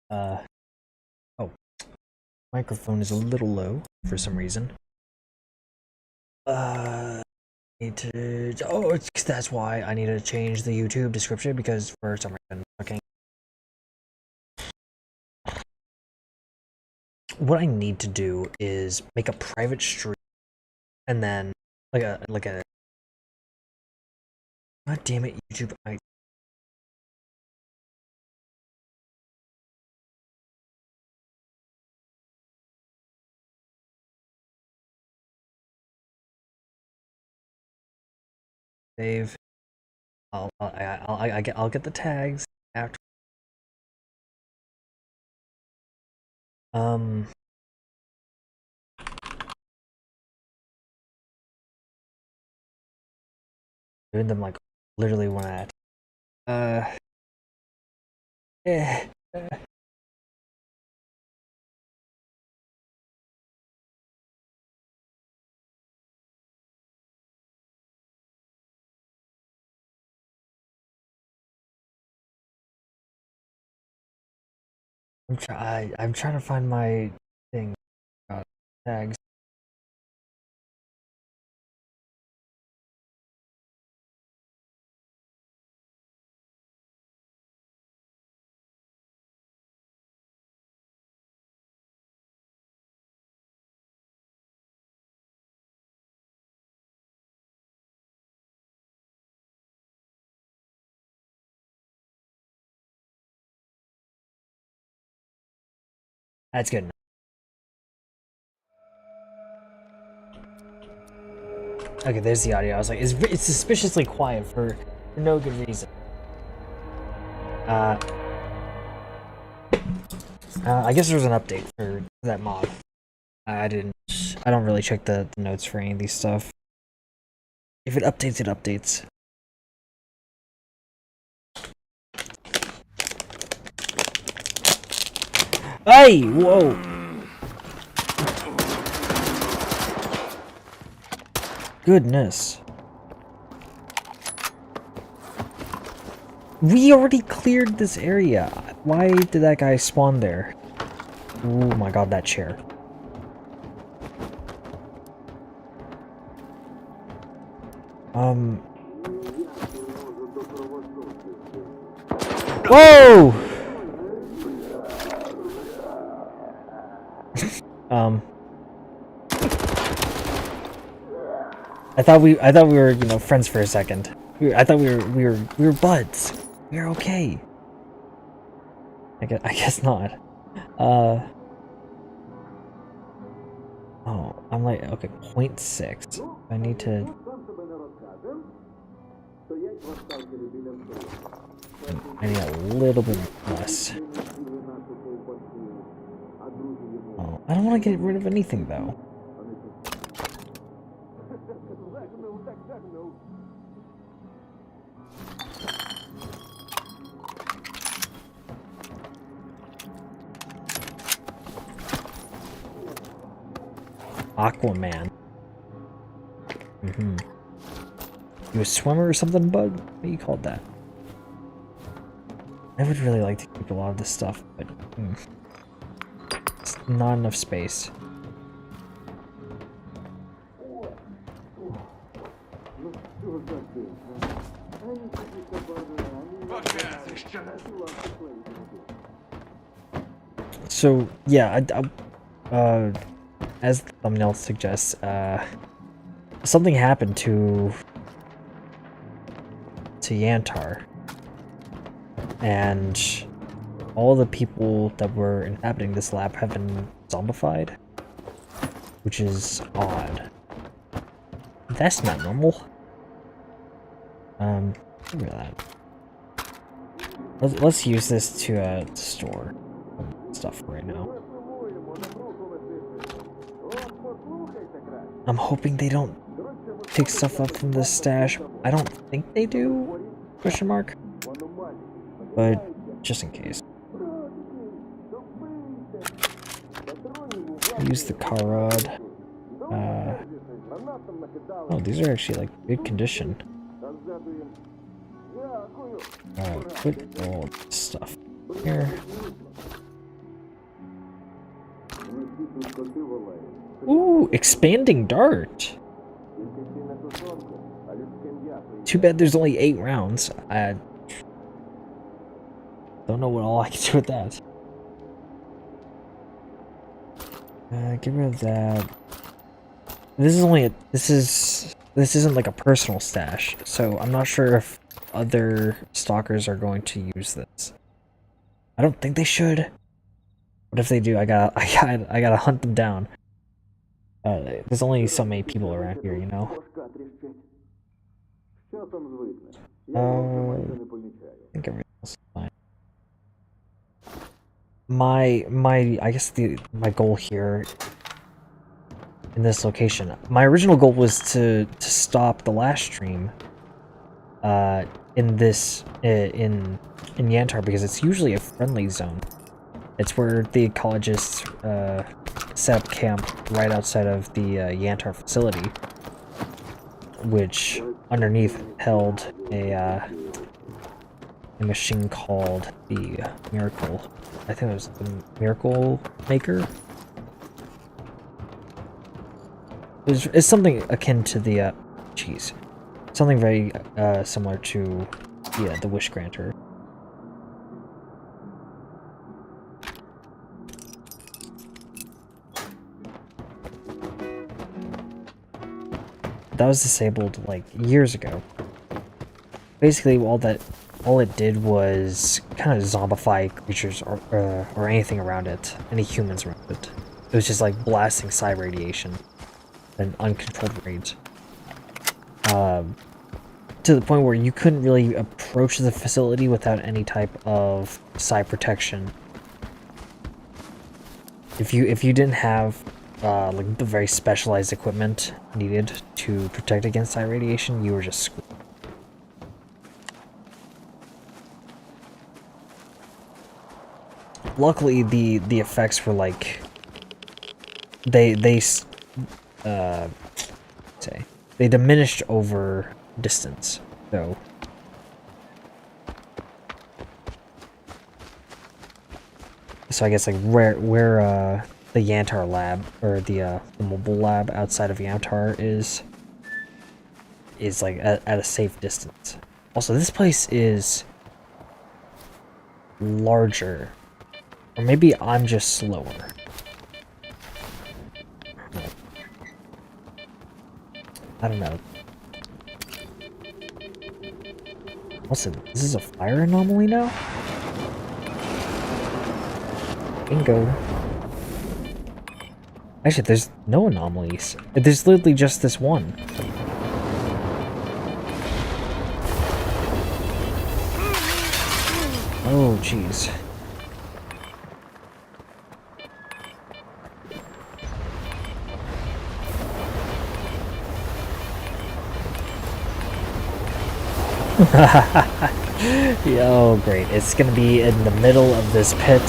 Uh, oh, microphone is a little low for some reason. Need to. Oh, that's why I need to change the YouTube description because for some reason, okay. What I need to do is make a private stream and then like a. God damn it, YouTube! I save. I'll get the tags after. Um. Doing them like literally one at. Uh. Eh. I'm trying to find my thing. Tags. That's good. Okay, there's the audio. I was like, it's suspiciously quiet for no good reason. Uh, I guess there's an update for that mod. I didn't. I don't really check the notes for any of these stuff. If it updates, it updates. Hey! Whoa! Goodness. We already cleared this area. Why did that guy spawn there? Oh my god, that chair. Whoa! I thought we were, you know, friends for a second. I thought we were buds. We are okay. I guess not. Oh, I'm like, okay, 0.6. I need to. I need a little bit less. Oh, I don't want to get rid of anything though. Aquaman. You a swimmer or something, bud? What do you call that? I would really like to keep a lot of this stuff, but it's not enough space. So yeah, as the thumbnail suggests, something happened to Yantar, and all the people that were inhabiting this lab have been zombified, which is odd. That's not normal. Look at that. Let's use this to store stuff right now. I'm hoping they don't take stuff up from the stash. I don't think they do, question mark, but just in case. Use the car rod. Oh, these are actually like good condition. Put all this stuff here. Ooh, expanding dart. Too bad there's only 8 rounds. I don't know what all I can do with that. Get rid of that. This is only this isn't like a personal stash, so I'm not sure if other stalkers are going to use this. I don't think they should. But if they do, I gotta hunt them down. There's only so many people around here, you know. I think everything else is fine. I guess my goal here in this location. My original goal was to stop the last stream in Yantar because it's usually a friendly zone. It's where the ecologists set up camp right outside of the Yantar facility, which underneath held a machine called the Miracle. I think it was the Miracle Maker. It's something akin to the something very similar to the Wish Granter. That was disabled like years ago. Basically, all it did was kind of zombify creatures or anything around it, any humans around it. It was just like blasting psi radiation at an uncontrolled rate, to the point where you couldn't really approach the facility without any type of psi protection. If you didn't have like the very specialized equipment needed to protect against psi radiation, you were just screwed. Luckily, the effects were like they diminished over distance, so I guess like where the Yantar lab or the mobile lab outside of Yantar is like at a safe distance. Also, this place is larger, or maybe I'm just slower. I don't know. Also, this is a fire anomaly now? Bingo. Actually, there's no anomalies. There's literally just this one. Oh, jeez. Oh, great. It's gonna be in the middle of this pit.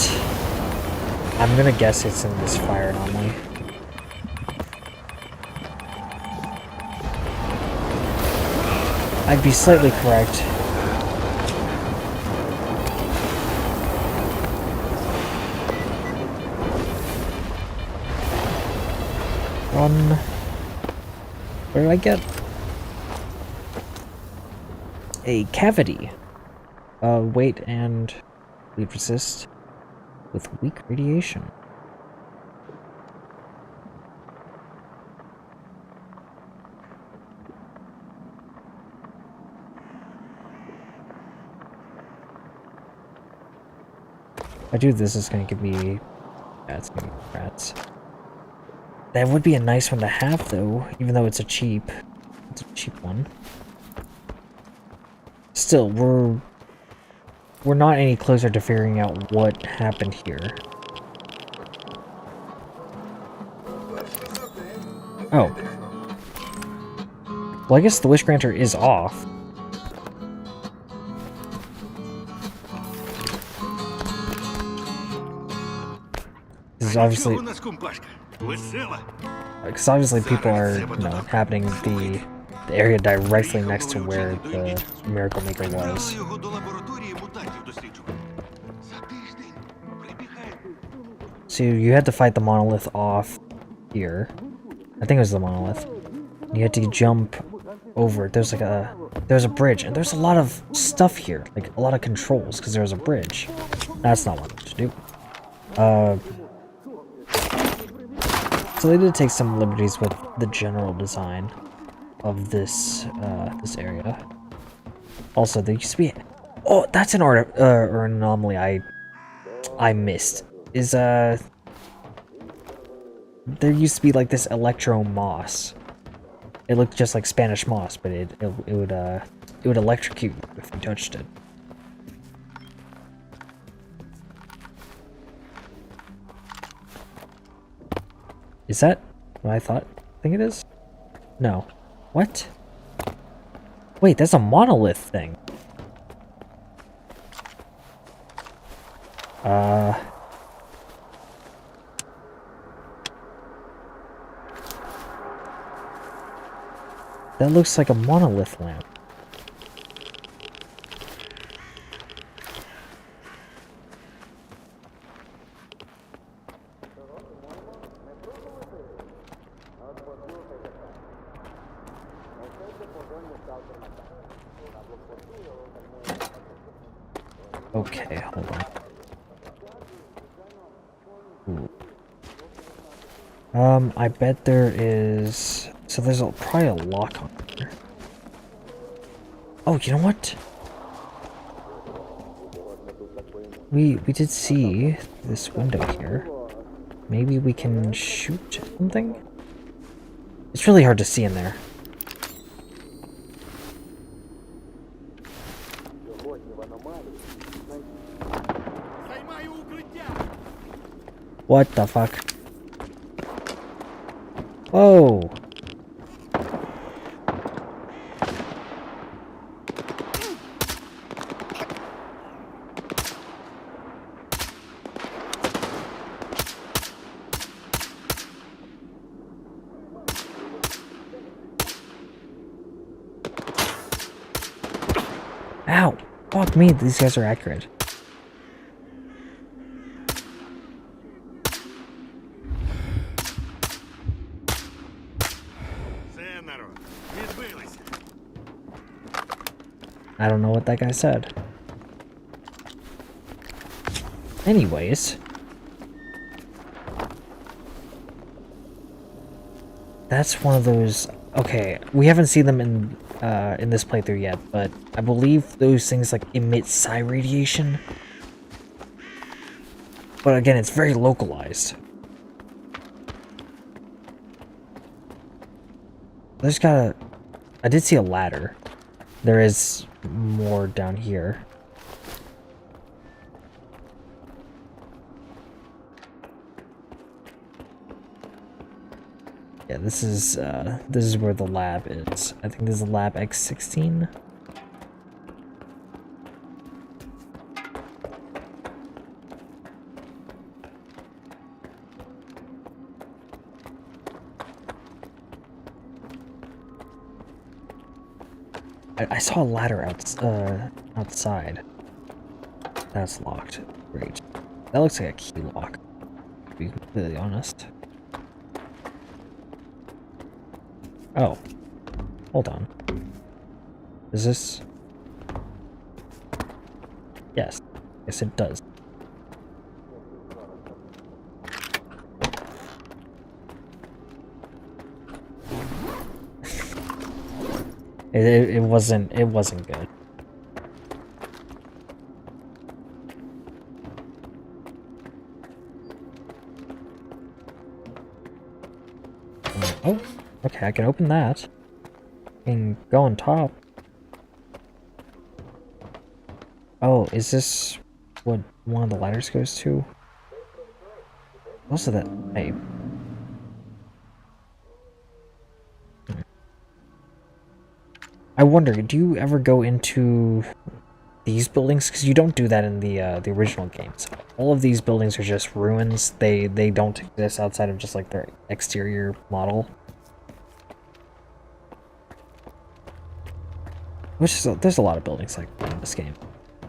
I'm gonna guess it's in this fire anomaly. I'd be slightly correct. Run. Where did I get? A cavity. Weight and bleed resist with weak radiation. If I do this, it's gonna give me... Yeah, it's gonna give me rats. That would be a nice one to have, though, even though it's a cheap one. Still, we're not any closer to figuring out what happened here. Oh. Well, I guess the Wish Granter is off. This is obviously... Because obviously people are, happening the area directly next to where the Miracle Maker was. So you had to fight the monolith off here. I think it was the monolith. You had to jump over it. There's a bridge, and there's a lot of stuff here, like a lot of controls, because there's a bridge. That's not what I wanted to do. So they did take some liberties with the general design of this this area. Also, there used to be, oh, that's an art or an anomaly I missed. Is there used to be like this electro moss. It looked just like Spanish moss, but it would electrocute you if you touched it. Is that what I think it is? No. What? Wait, that's a monolith thing. That looks like a monolith lamp. Okay, hold on. Ooh. I bet there is... So there's probably a lock on there. Oh, you know what? We did see this window here. Maybe we can shoot something? It's really hard to see in there. What the fuck? Whoa! Ow! Fuck me, these guys are accurate. I don't know what that guy said. Anyways. That's one of those... Okay, we haven't seen them in this playthrough yet, but I believe those things like emit psi radiation. But again, it's very localized. There's gotta... I did see a ladder. There is more down here. Yeah, this is where the lab is. I think this is lab X16. I saw a ladder outside. That's locked. Great. That looks like a key lock, to be completely honest. Oh. Hold on. Is this... Yes. Yes, it does. It wasn't good. Oh, okay, I can open that. I can go on top. Oh, is this what one of the ladders goes to? Also that... Hey. I wonder, do you ever go into these buildings? Because you don't do that in the original games. All of these buildings are just ruins. They don't exist outside of just like their exterior model. Which is there's a lot of buildings like that in this game,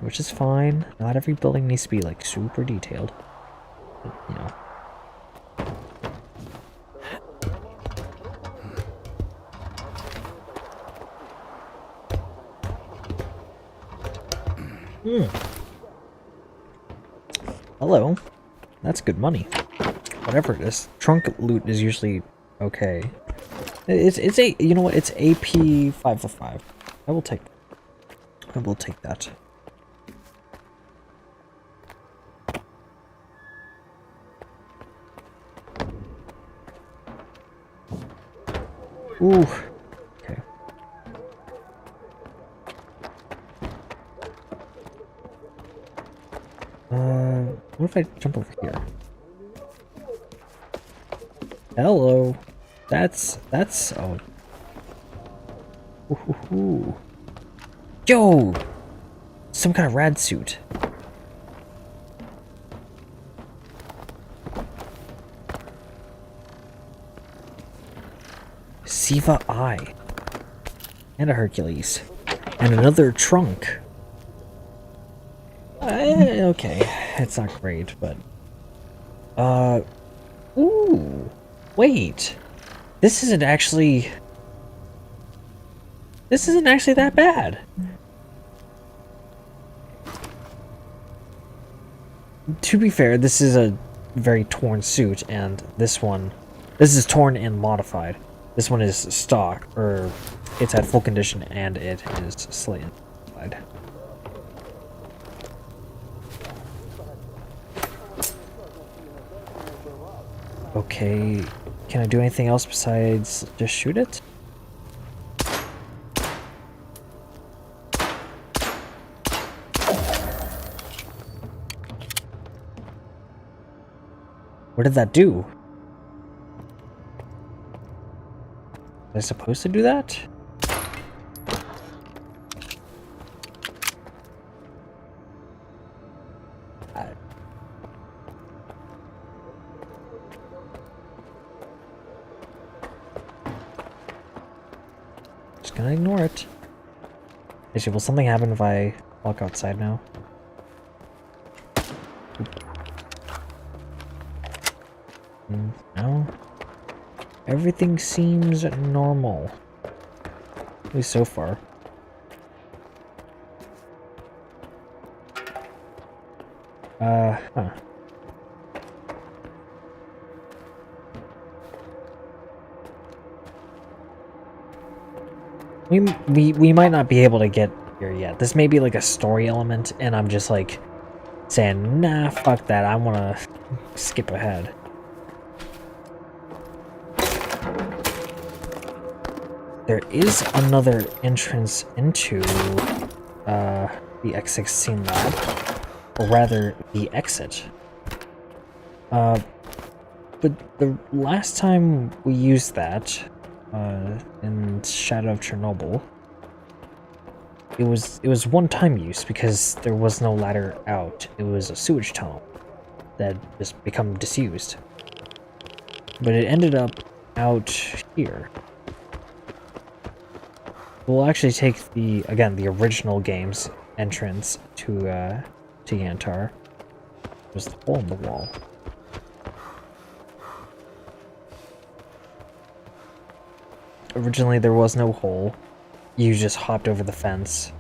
which is fine. Not every building needs to be like super detailed. But, you know, Hmm. Hello. That's good money. Whatever it is. Trunk loot is usually okay. It's a, you know what? It's AP 5 for 5. I will take that. I will take that. Ooh. Okay. What if I jump over here? Hello. That's oh. Ooh. Yo! Some kind of rad suit. Siva Eye. And a Hercules. And another trunk. Okay. It's not great, but... Ooh. Wait. This isn't actually that bad. To be fair, this is a very torn suit, and this is torn and modified. This one is stock, or it's at full condition, and it is slightly modified. Okay, can I do anything else besides just shoot it? What did that do? Was I supposed to do that? Just gonna ignore it. Actually, will something happen if I walk outside now? No. Everything seems normal. At least so far. Huh. We might not be able to get here yet. This may be like a story element, and I'm just like saying, nah, fuck that. I wanna skip ahead. There is another entrance into the X16 lab, or rather, the exit. But the last time we used that in Shadow of Chernobyl, it was one-time use because there was no ladder out. It was a sewage tunnel that just become disused. But it ended up out here. We'll actually take the original game's entrance to Yantar. There's the hole in the wall. Originally there was no hole. You just hopped over the fence.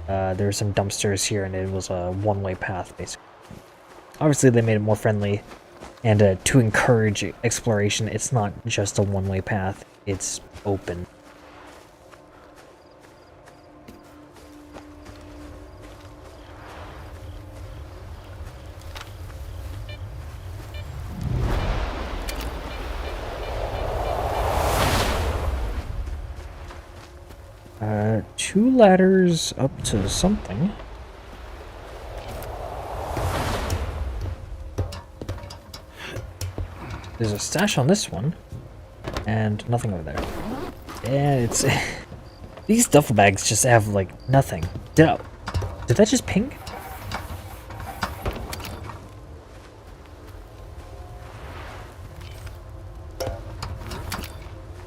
There were some dumpsters here and it was a one-way path basically. Obviously they made it more friendly, and to encourage exploration, it's not just a one-way path, it's open. Two ladders up to something. There's a stash on this one, and nothing over there. And it's... These duffel bags just have, like, nothing. Did that just ping?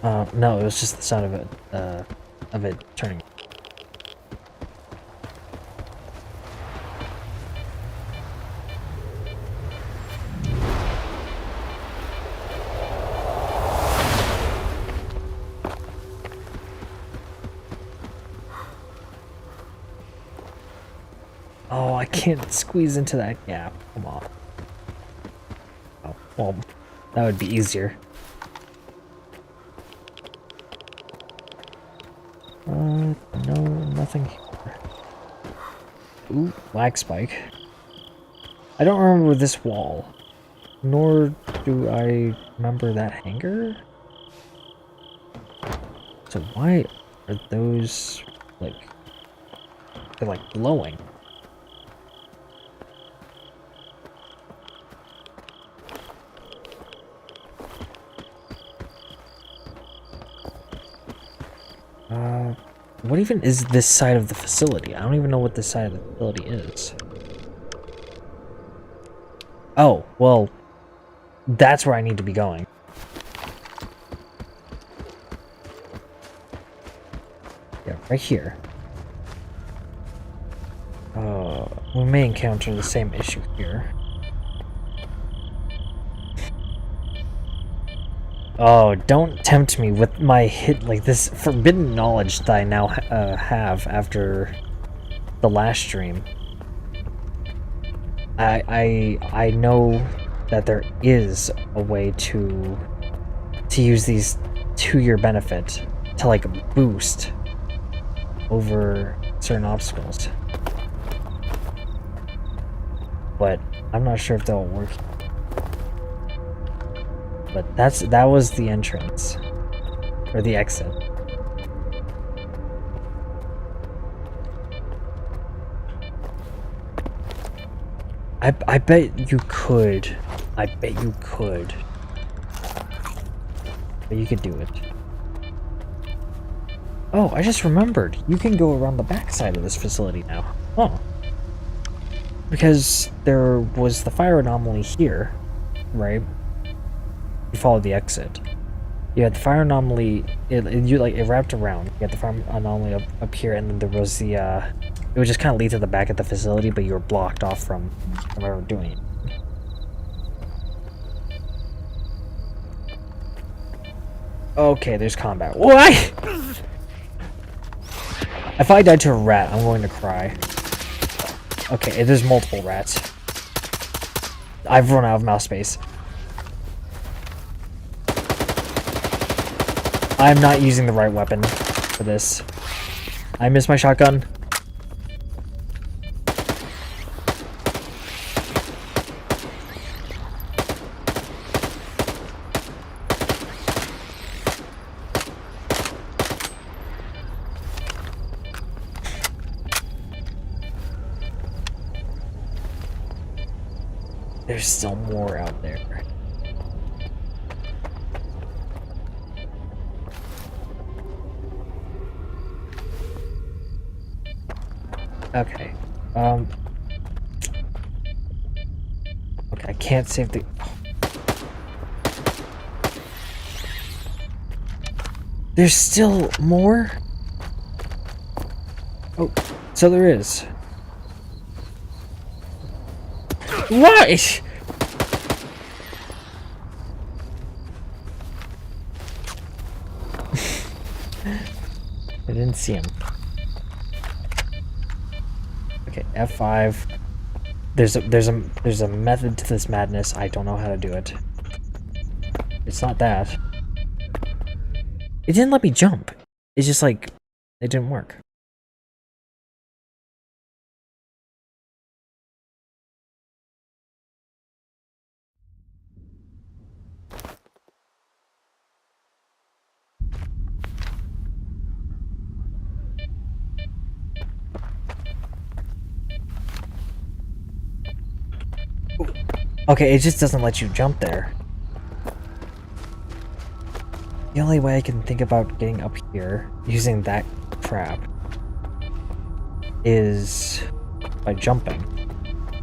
No, it was just the sound of it turning. Oh, I can't squeeze into that gap. Come on. Oh, well, that would be easier. No, nothing here. Ooh, lag spike. I don't remember this wall, nor do I remember that hangar. So why are those, like, they're like glowing? What even is this side of the facility? I don't even know what this side of the facility is. Oh, well, that's where I need to be going. Yeah, right here. We may encounter the same issue here. Oh, don't tempt me with my like this forbidden knowledge that I now have after the last stream. I know that there is a way to use these to your benefit to like boost over certain obstacles, but I'm not sure if that'll work. But that was the entrance or the exit. I bet you could. I bet you could. But you could do it. Oh, I just remembered. You can go around the backside of this facility now. Oh. Because there was the fire anomaly here, right? You followed the exit. You had the fire anomaly, it wrapped around. You had the fire anomaly up here, and then there was the, it would just kind of lead to the back of the facility, but you were blocked off from whoever doing it. Okay, there's combat. Why? If I died to a rat, I'm going to cry. Okay, there's multiple rats. I've run out of mouse space. I'm not using the right weapon for this. I missed my shotgun. There's still more out there. Okay. Okay, I can't save the... There's still more? Oh, so there is. Why? I didn't see him. Okay, F5. There's a method to this madness. I don't know how to do it. It's not that. It didn't let me jump. It's just like it didn't work. Okay, it just doesn't let you jump there. The only way I can think about getting up here using that crap is by jumping.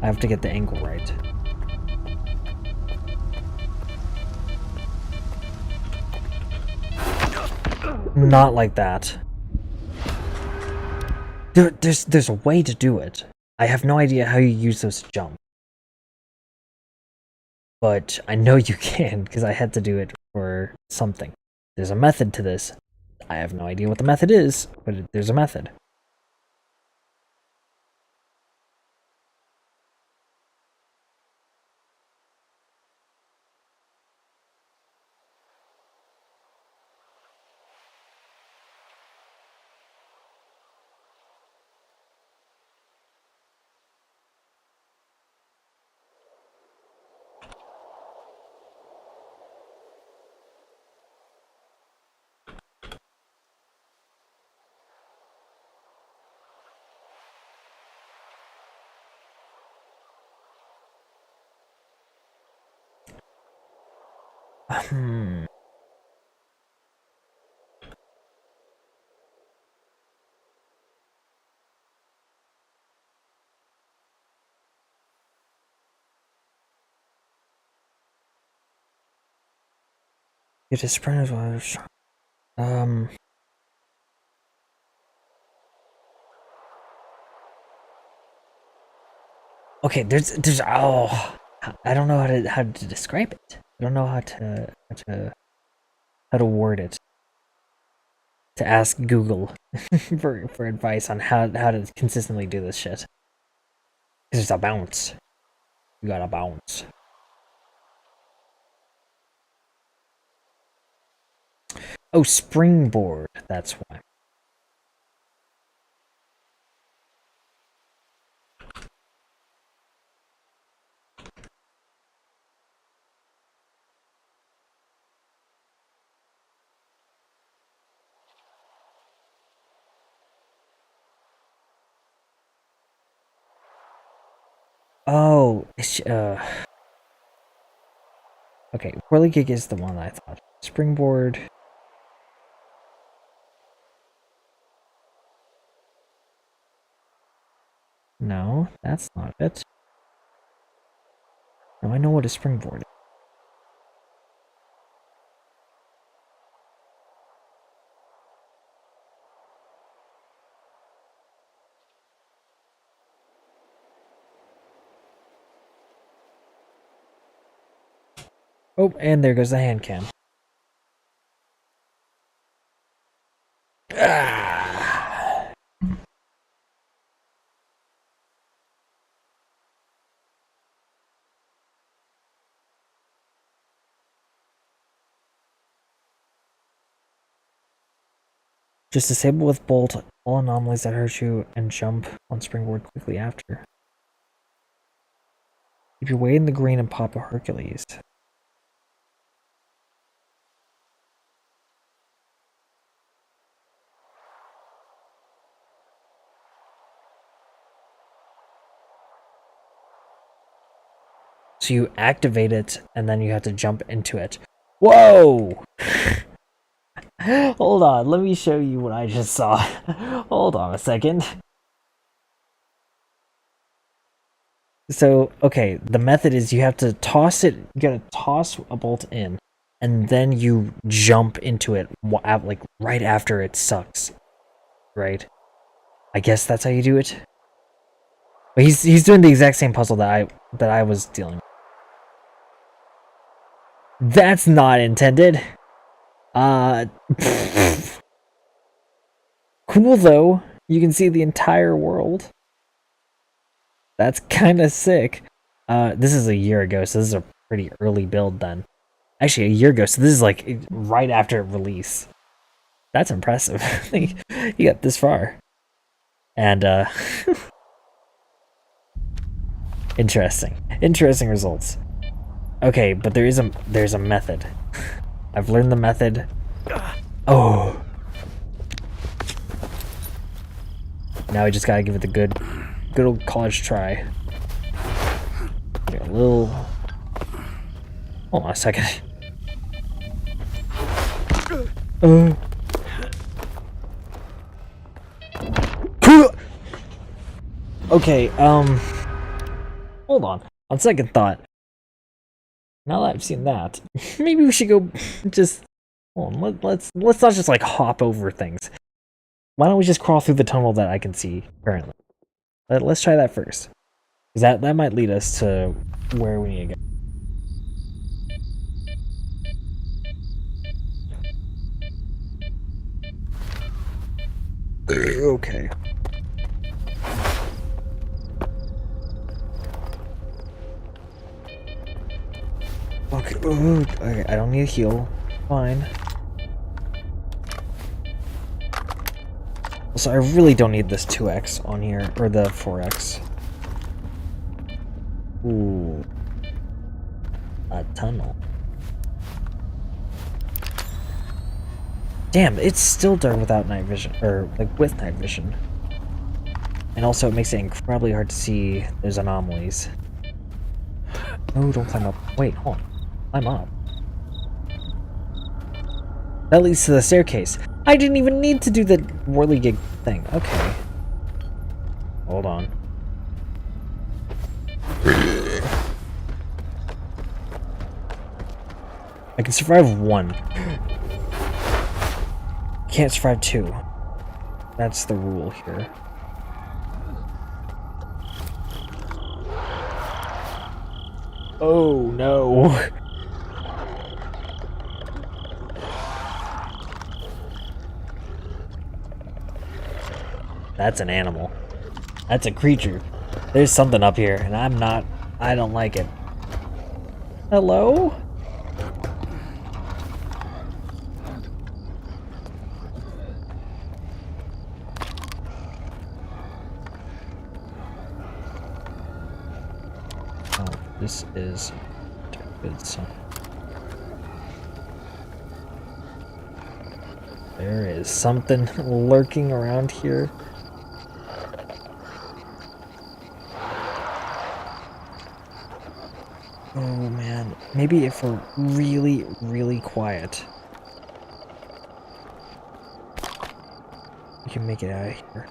I have to get the angle right. Not like that. There's a way to do it. I have no idea how you use those to jump. But I know you can, because I had to do it for something. There's a method to this. I have no idea what the method is, but there's a method. Hmm. It is sprint as well. Okay, there's oh, I don't know how to describe it. I don't know how to word it. To ask Google for advice on how to consistently do this shit. Because it's a bounce. You gotta bounce. Oh, springboard. That's why. Oh, okay, whirly gig is the one I thought. Springboard. No, that's not it. No, I know what a springboard is. Oh, and there goes the hand cam. Ah. Just disable with bolt all anomalies that hurt you and jump on springboard quickly after. Keep your weight in the green and pop a Hercules. So you activate it, and then you have to jump into it. Whoa! Hold on, let me show you what I just saw. Hold on a second. So, okay, the method is you have to toss it, you gotta toss a bolt in, and then you jump into it, like, right after it sucks. Right? I guess that's how you do it. But he's doing the exact same puzzle that I was dealing with. That's not intended. Uh, cool though. You can see the entire world. That's kind of sick. This is a year ago, so this is a pretty early build then. Actually, a year ago, so this is like right after release. That's impressive. You got this far. And, interesting. Interesting results. Okay, but there's a method. I've learned the method. Oh. Now we just gotta give it the good old college try. Get a little. Hold on a second. Okay, hold on. On second thought, now that I've seen that, maybe we should go just hold on, let's not just like hop over things. Why don't we just crawl through the tunnel that I can see currently? Let's try that first. Because that might lead us to where we need to go. Okay. Okay, okay, I don't need a heal. Fine. Also, I really don't need this 2x on here, or the 4x. Ooh. A tunnel. Damn, it's still dark without night vision, or like with night vision. And also it makes it incredibly hard to see those anomalies. No, don't climb up. Wait, hold on. Climb up. That leads to the staircase. I didn't even need to do the whirligig thing. Okay. Hold on. I can survive 1. Can't survive 2. That's the rule here. Oh no. That's an animal. That's a creature. There's something up here, and I don't like it. Hello? Oh, this is good son. There is something lurking around here. Oh man, maybe if we're really, really quiet, we can make it out of here.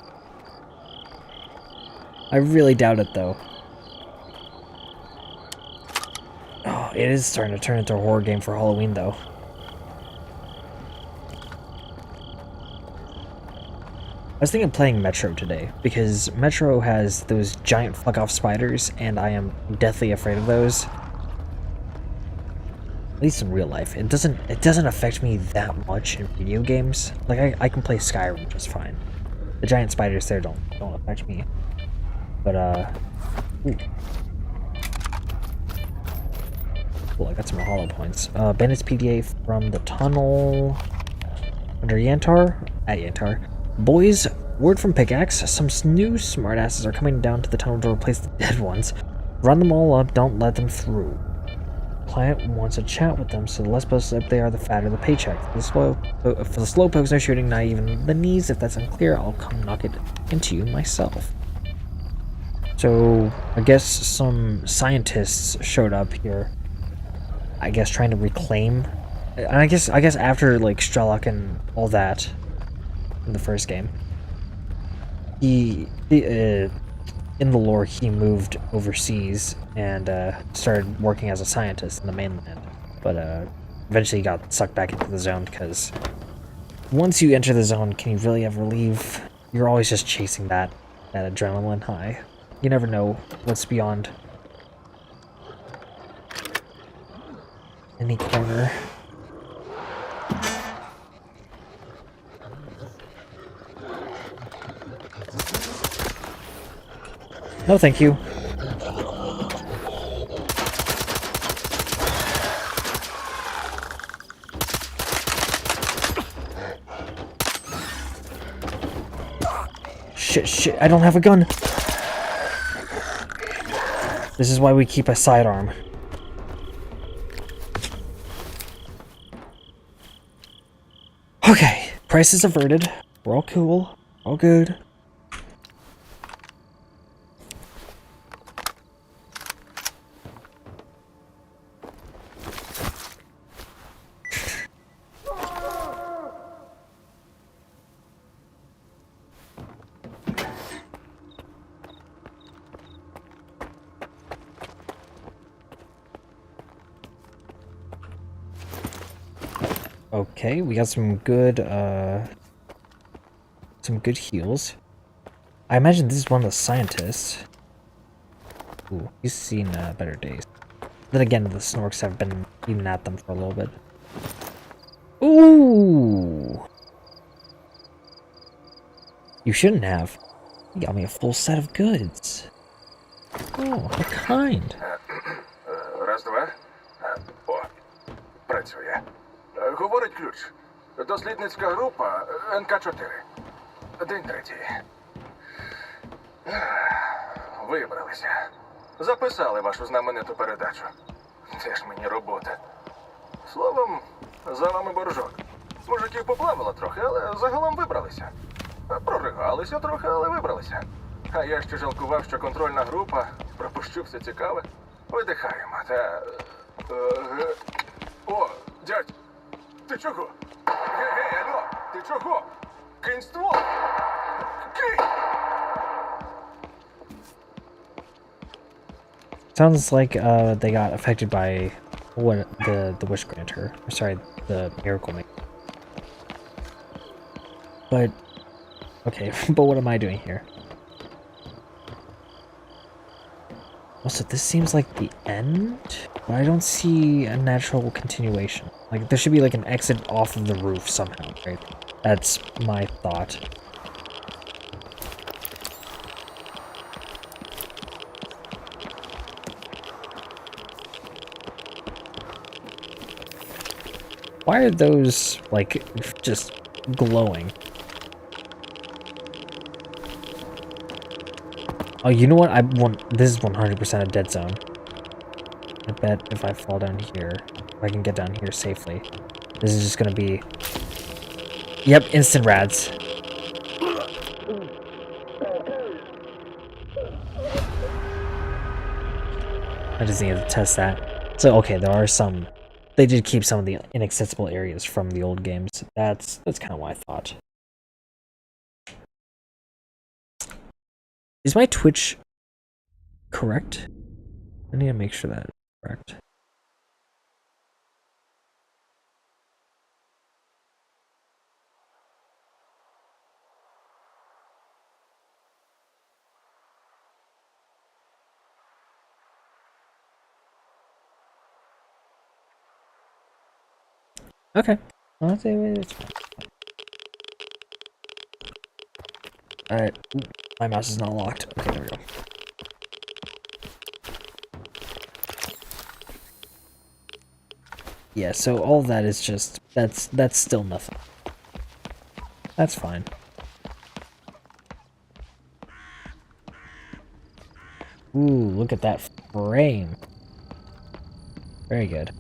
I really doubt it though. Oh, it is starting to turn into a horror game for Halloween though. I was thinking of playing Metro today, because Metro has those giant fuck-off spiders, and I am deathly afraid of those. At least in real life. It doesn't affect me that much in video games. Like, I can play Skyrim just fine. The giant spiders there don't affect me. But, ooh. Cool, I got some hollow points. Bandit's PDA from the tunnel under Yantar? At Yantar. Boys, word from Pickaxe. Some new smartasses are coming down to the tunnel to replace the dead ones. Run them all up, don't let them through. Client wants to chat with them, so the less posted up they are, the fatter the paycheck. For the slow pokes, no shooting, not even the knees. If that's unclear, I'll come knock it into you myself. So, I guess some scientists showed up here. I guess trying to reclaim. And I guess after like S.T.A.L.K.E.R and all that in the first game, he in the lore, he moved overseas and started working as a scientist in the mainland. But eventually got sucked back into the zone, because once you enter the zone, can you really ever leave? You're always just chasing that adrenaline high. You never know what's beyond any corner. No, thank you. Shit, I don't have a gun. This is why we keep a sidearm. Okay, crisis averted. We're all cool. All good. Okay, we got some good heals. I imagine this is one of the scientists. Ooh, he's seen better days. Then again, the Snorks have been even at them for a little bit. Ooh! You shouldn't have. You got me a full set of goods. Oh, what kind? Раз, два. О, працює. Говорить ключ. Дослідницька група НК-4. День третій. Вибралися. Записали вашу знамениту передачу. Це ж мені робота. Словом, за вами боржок. Мужиків поплавило трохи, але загалом вибралися. Проригалися трохи, але вибралися. А я ще жалкував, що контрольна група, пропущу все цікаве. Видихаємо, та... О, дядь, ти чого? Ти чого? Кинь ствол! Кинь! Sounds like they got affected by what the wish granter. Or sorry, the miracle maker. But okay, but what am I doing here? Also, this seems like the end, but I don't see a natural continuation. Like, there should be like an exit off of the roof somehow, right? That's my thought. Why are those, like, just glowing? Oh, you know what? This is 100% a dead zone. I bet if I fall down here, if I can get down here safely, this is just gonna be... Yep, instant rads. I just need to test that. So, okay, there are some... They did keep some of the inaccessible areas from the old games. That's kind of what I thought. Is my Twitch correct? I need to make sure that it's correct. Okay. Well, it's fine. Alright. My mouse is not locked. Okay, there we go. Yeah, so all that is just... That's still nothing. That's fine. Ooh, look at that frame. Very good.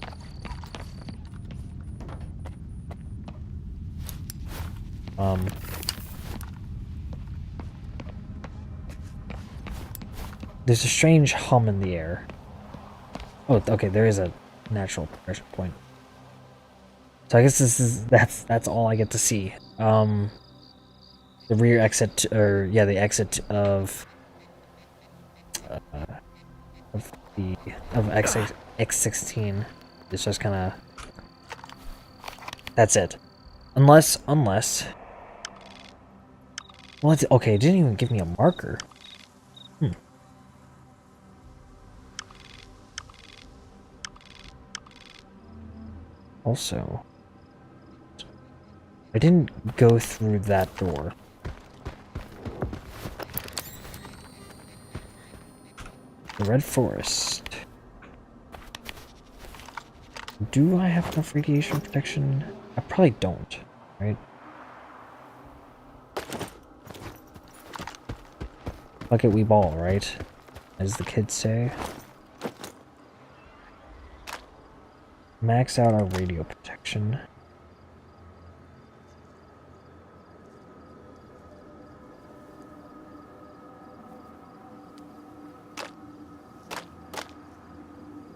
There's a strange hum in the air. Oh, okay, there is a natural progression point. So I guess that's all I get to see. The rear exit, or yeah, the exit of X16 is just kind of... That's it. Unless... Well, okay, it didn't even give me a marker. Also, I didn't go through that door. The Red Forest. Do I have enough radiation protection? I probably don't, right? Bucket we ball, right? As the kids say. Max out our radio protection.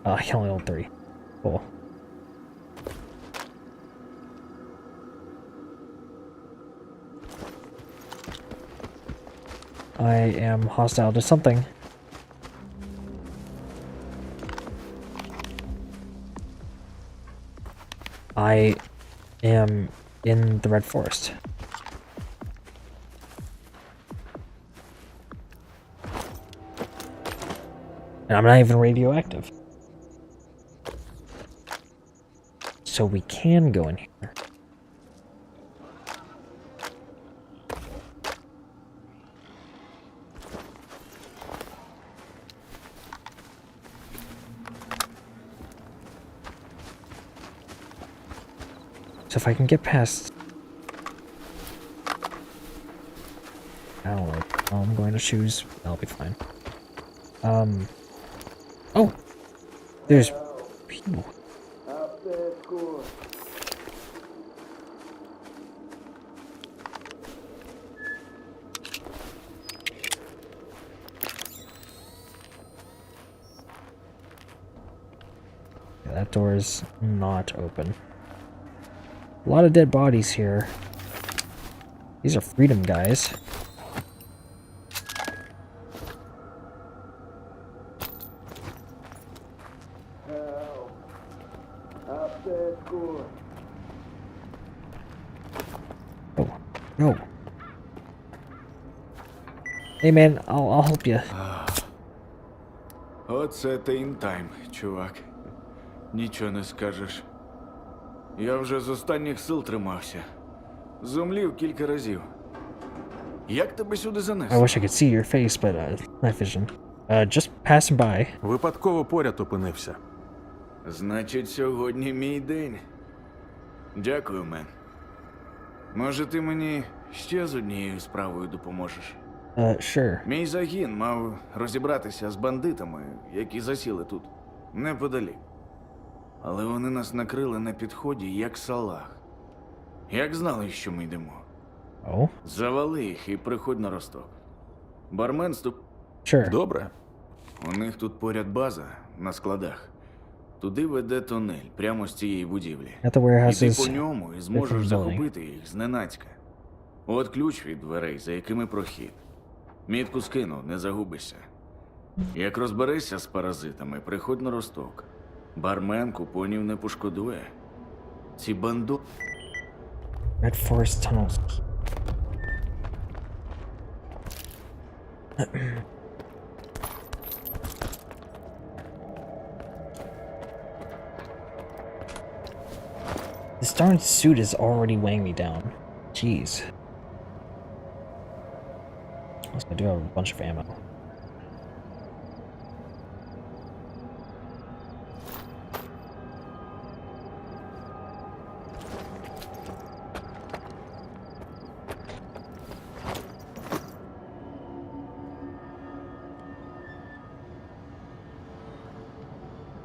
Oh, I can only hold 3. Cool. I am hostile to something. I am in the Red Forest. And I'm not even radioactive. So we can go in here. So if I can get past... I don't know. I'm going to choose. That'll be fine. Oh! There's people. Yeah, that door is not open. A lot of dead bodies here. These are freedom guys. Oh, no. Hey man, I'll help you. Оце тайм, чувак. Нічого не скажеш. Я вже з останніх сил тримався. Зумлів кілька разів. Як тебе сюди I занесло? wish I could see your face, but night vision. Just passing by. Випадково поряд опинився. Значить, сьогодні мій день. Дякую, мен. Може, ти мені ще з однією справою допоможеш? Sure. Мій загін мав розібратися з бандитами, які засіли тут, неподалік. Але вони нас накрили на підході, як салах. Як знали, що ми йдемо. Oh, Завали їх і приходь на росток. Бармен sure. Добре. У них тут поряд база, на складах. Туди веде тунель, прямо з цієї будівлі. At the warehouse Іди is по ньому і зможеш different building. захопити їх зненацька. От ключ від дверей, за якими прохід. Мітку скину, не загубишся. Як розберешся з паразитами, приходь на росток. Бармен купонів не пошкодує. Ці банду... Red Forest Tunnels. This darn suit is already weighing me down. Jeez. Also, I do have a bunch of ammo.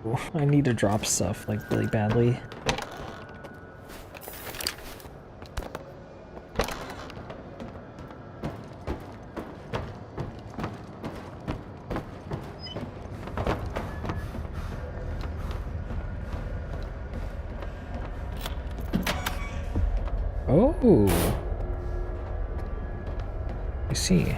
Ooh, I need to drop stuff like really badly. Oh, I see.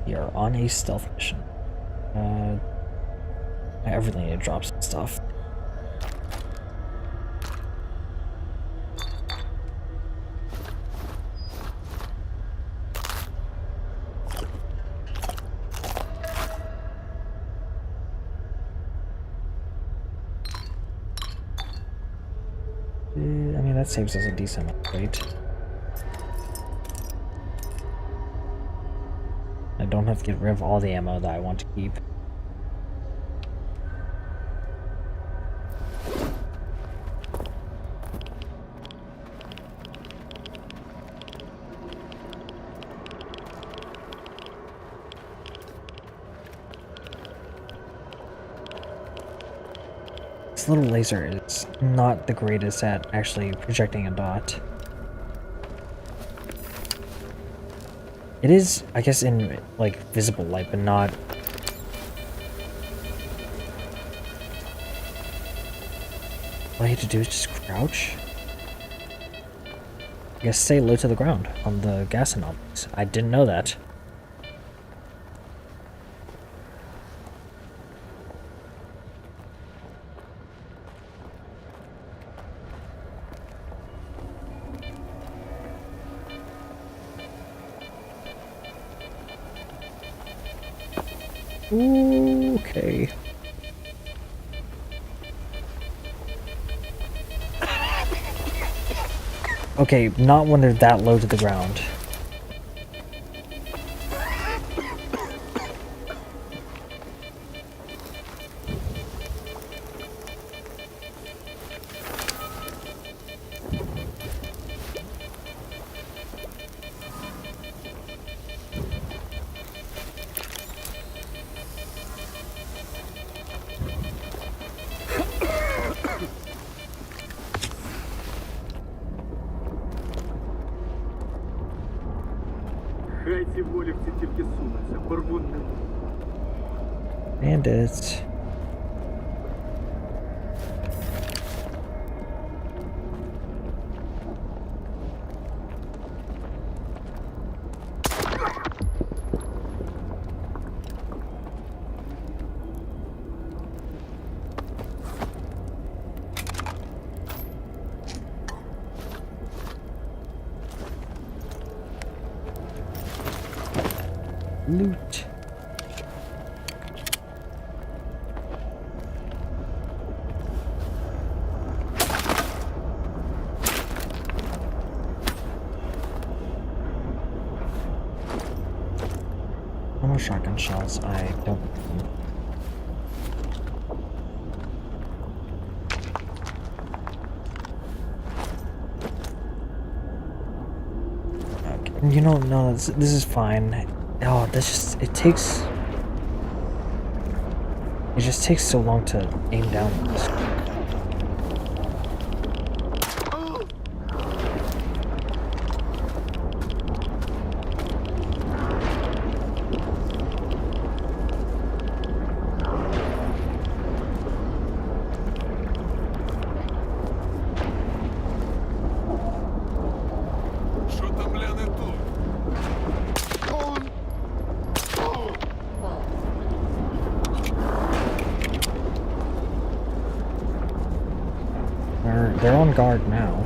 You're on a stealth mission. I really need to drop some stuff. I mean, that saves us a decent amount, right? I don't have to get rid of all the ammo that I want to keep. This little laser is not the greatest at actually projecting a dot. It is, I guess, in like visible light, but not. All I have to do is just crouch. I guess stay low to the ground on the gas anomalies. I didn't know that. Ooh, okay. Okay, not when they're that low to the ground. тільки сунуться, порвуть. Bandits. Loot. No more shotgun shells. I don't. Okay. You know, no, this is fine. Oh, this just it just takes so long to aim down this. Що там ляне тут? They're on guard now.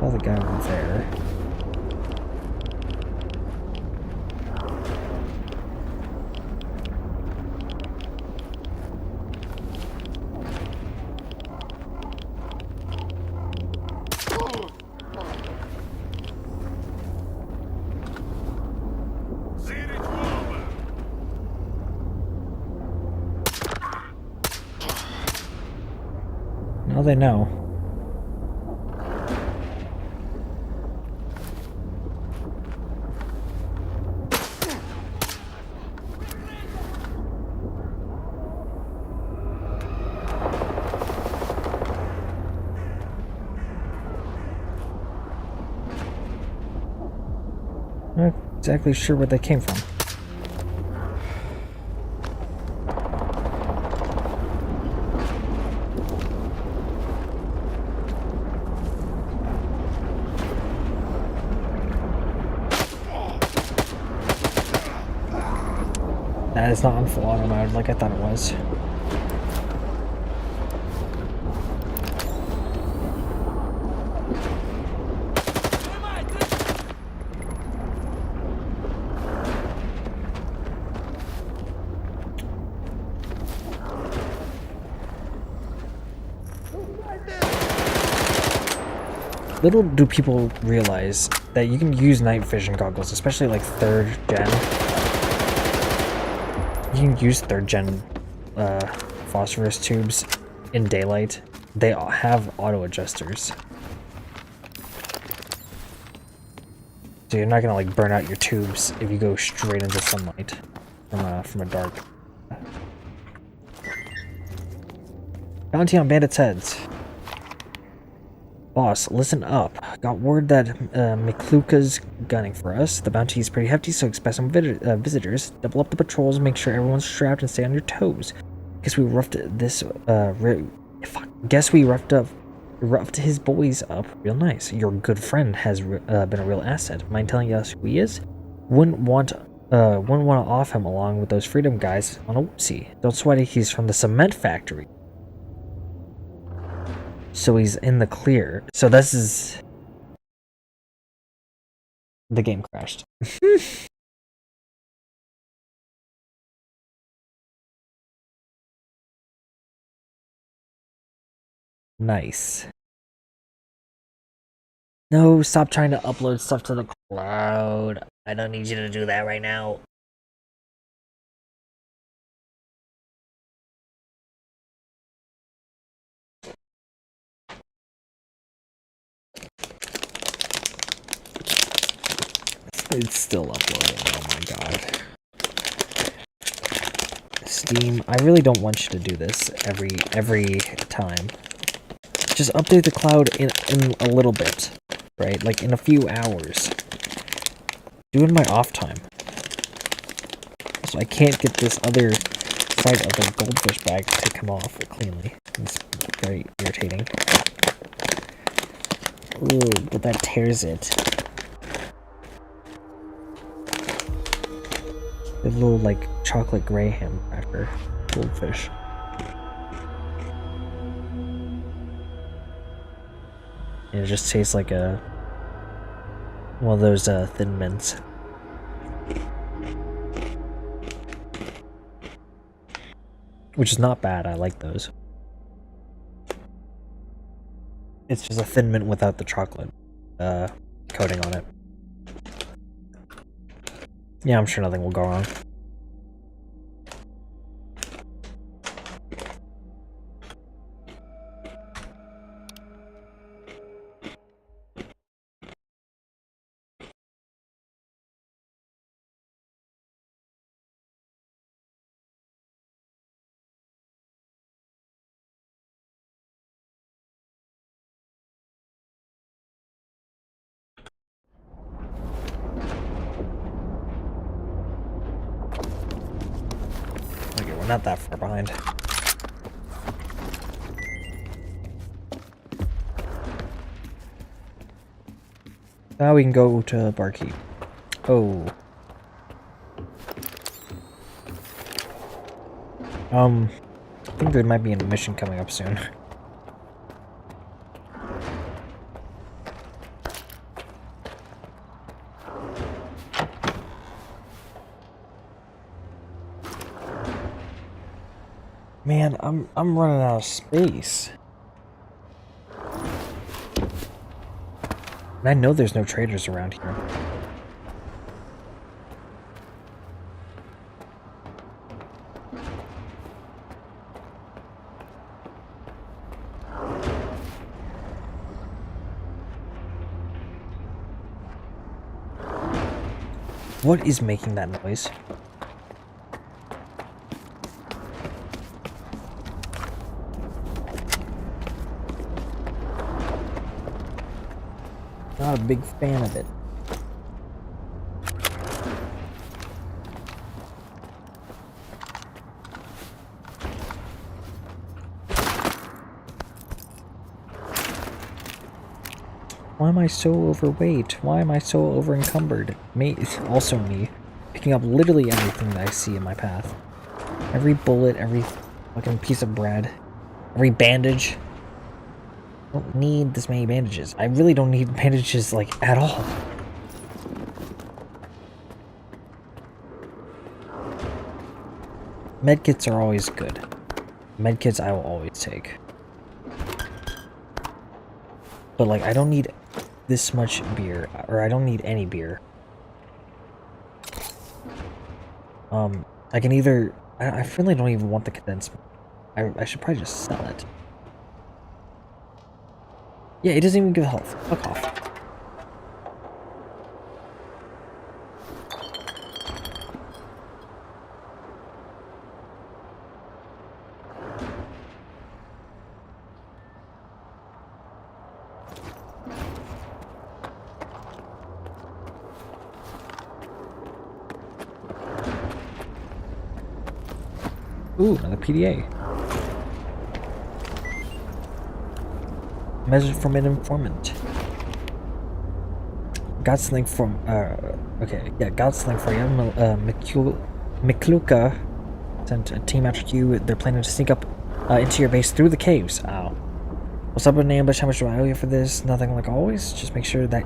Oh, the guy over there. Зирить в оба! Now they know. Not exactly sure where they came from. That is not on full auto mode like I thought it was. Little do people realize that you can use night vision goggles, especially like 3rd gen. You can use 3rd gen phosphorus tubes in daylight. They all have auto adjusters. So you're not gonna like burn out your tubes if you go straight into sunlight from a dark. Bounty on bandits' heads. Boss, listen up. Got word that McCluka's gunning for us. The bounty is pretty hefty, so expect some visitors. Double up the patrols, make sure everyone's strapped, and stay on your toes. Guess we roughed this. Guess we roughed his boys up real nice. Your good friend has been a real asset. Mind telling us who he is? Wouldn't want to off him along with those freedom guys on a whoopsie. Don't sweat it. He's from the cement factory. So he's in the clear. So this is... The game crashed. Nice. No, stop trying to upload stuff to the cloud. I don't need you to do that right now. It's still uploading, oh my god. Steam, I really don't want you to do this every time. Just update the cloud in a little bit, right? Like in a few hours. Do it in my off time. So I can't get this other side of the goldfish bag to come off cleanly. It's very irritating. Ooh, but that tears it. The little, like, chocolate graham cracker goldfish. And it just tastes like a... one of those, Thin Mints. Which is not bad, I like those. It's just a Thin Mint without the chocolate, coating on it. Yeah, I'm sure nothing will go wrong. Okay, we're not that far behind. Now we can go to Barkeep. Oh. I think there might be a mission coming up soon. Man, I'm running out of space. And I know there's no traders around here. What is making that noise? Not a big fan of it. Why am I so overweight? Why am I so over-encumbered? It's also me, picking up literally everything that I see in my path. Every bullet, every fucking piece of bread, every bandage. I don't need this many bandages. I really don't need bandages, like, at all. Medkits are always good. Medkits I will always take. But, like, I don't need this much beer, or I don't need any beer. I can either... I really don't even want the condensed milk. I should probably just sell it. Yeah, it doesn't even give health. Fuck off. Ooh, another PDA. Message from an informant. Got something from, okay, yeah, got something for you. Mikluka sent a team after you. They're planning to sneak up into your base through the caves. Ow. What's up with an ambush? How much do I owe you for this? Nothing like always. Just make sure that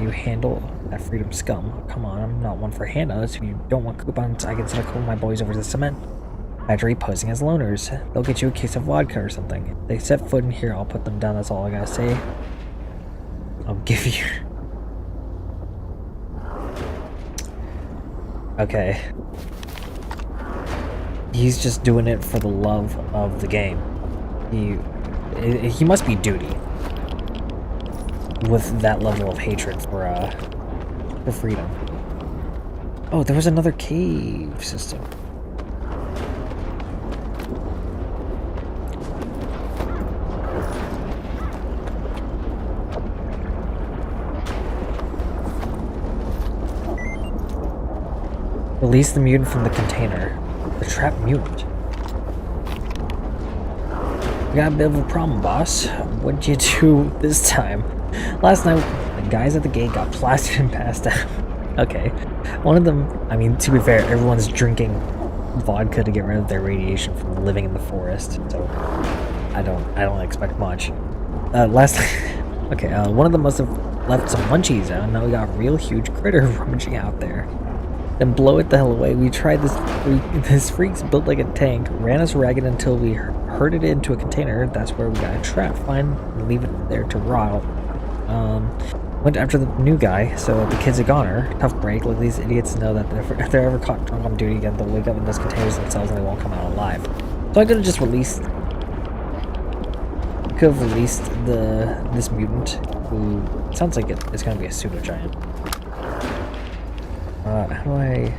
you handle that freedom scum. Come on, I'm not one for handouts. If you don't want coupons, I can send a couple of my boys over to the cement factory posing as loners. They'll get you a case of vodka or something. If they set foot in here, I'll put them down. That's all I gotta say. I'll give you... Okay. He's just doing it for the love of the game. He must be duty. With that level of hatred for freedom. Oh, there was another cave system. Release the mutant from the container. The trapped mutant. We got a bit of a problem, boss. What'd you do this time? Last night, the guys at the gate got plastered and passed out. Okay. One of them, I mean, to be fair, everyone's drinking vodka to get rid of their radiation from living in the forest, so I don't expect much. Okay, one of them must have left some munchies out, and now we got a real huge critter rummaging out there. Then blow it the hell away. We tried this freak's built like a tank, ran us ragged until we herded it into a container. That's where we got trapped. Fine, leave it there to rot. Went after the new guy, so the kid's a goner. Tough break. Let these idiots know that if they're ever caught drunk on duty again, they'll wake up in those containers themselves and they won't come out alive. So I could have just released... Could have released this mutant, who sounds like it's gonna be a pseudo giant. How do I...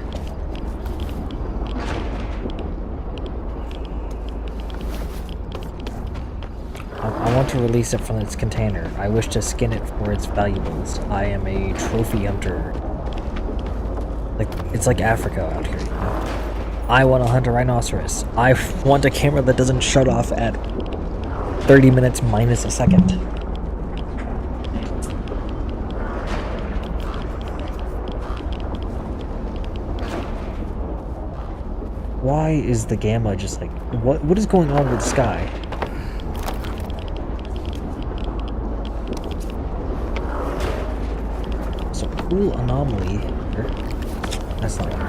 I want to release it from its container. I wish to skin it for its valuables. I am a trophy hunter. It's like Africa out here, you know? I want to hunt a rhinoceros. I want a camera that doesn't shut off at 30 minutes minus a second. Why is the gamma just like... What is going on with the sky? So, cool anomaly here. That's not what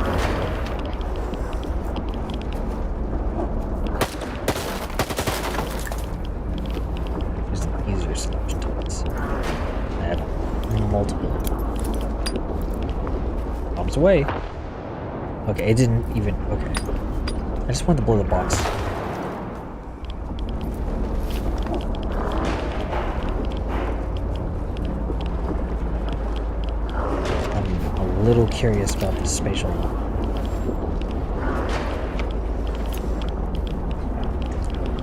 there's an easier solution to this. I have multiple bombs away. Okay, it didn't even... Okay. I just wanted to blow the box. I'm a little curious about this spatial.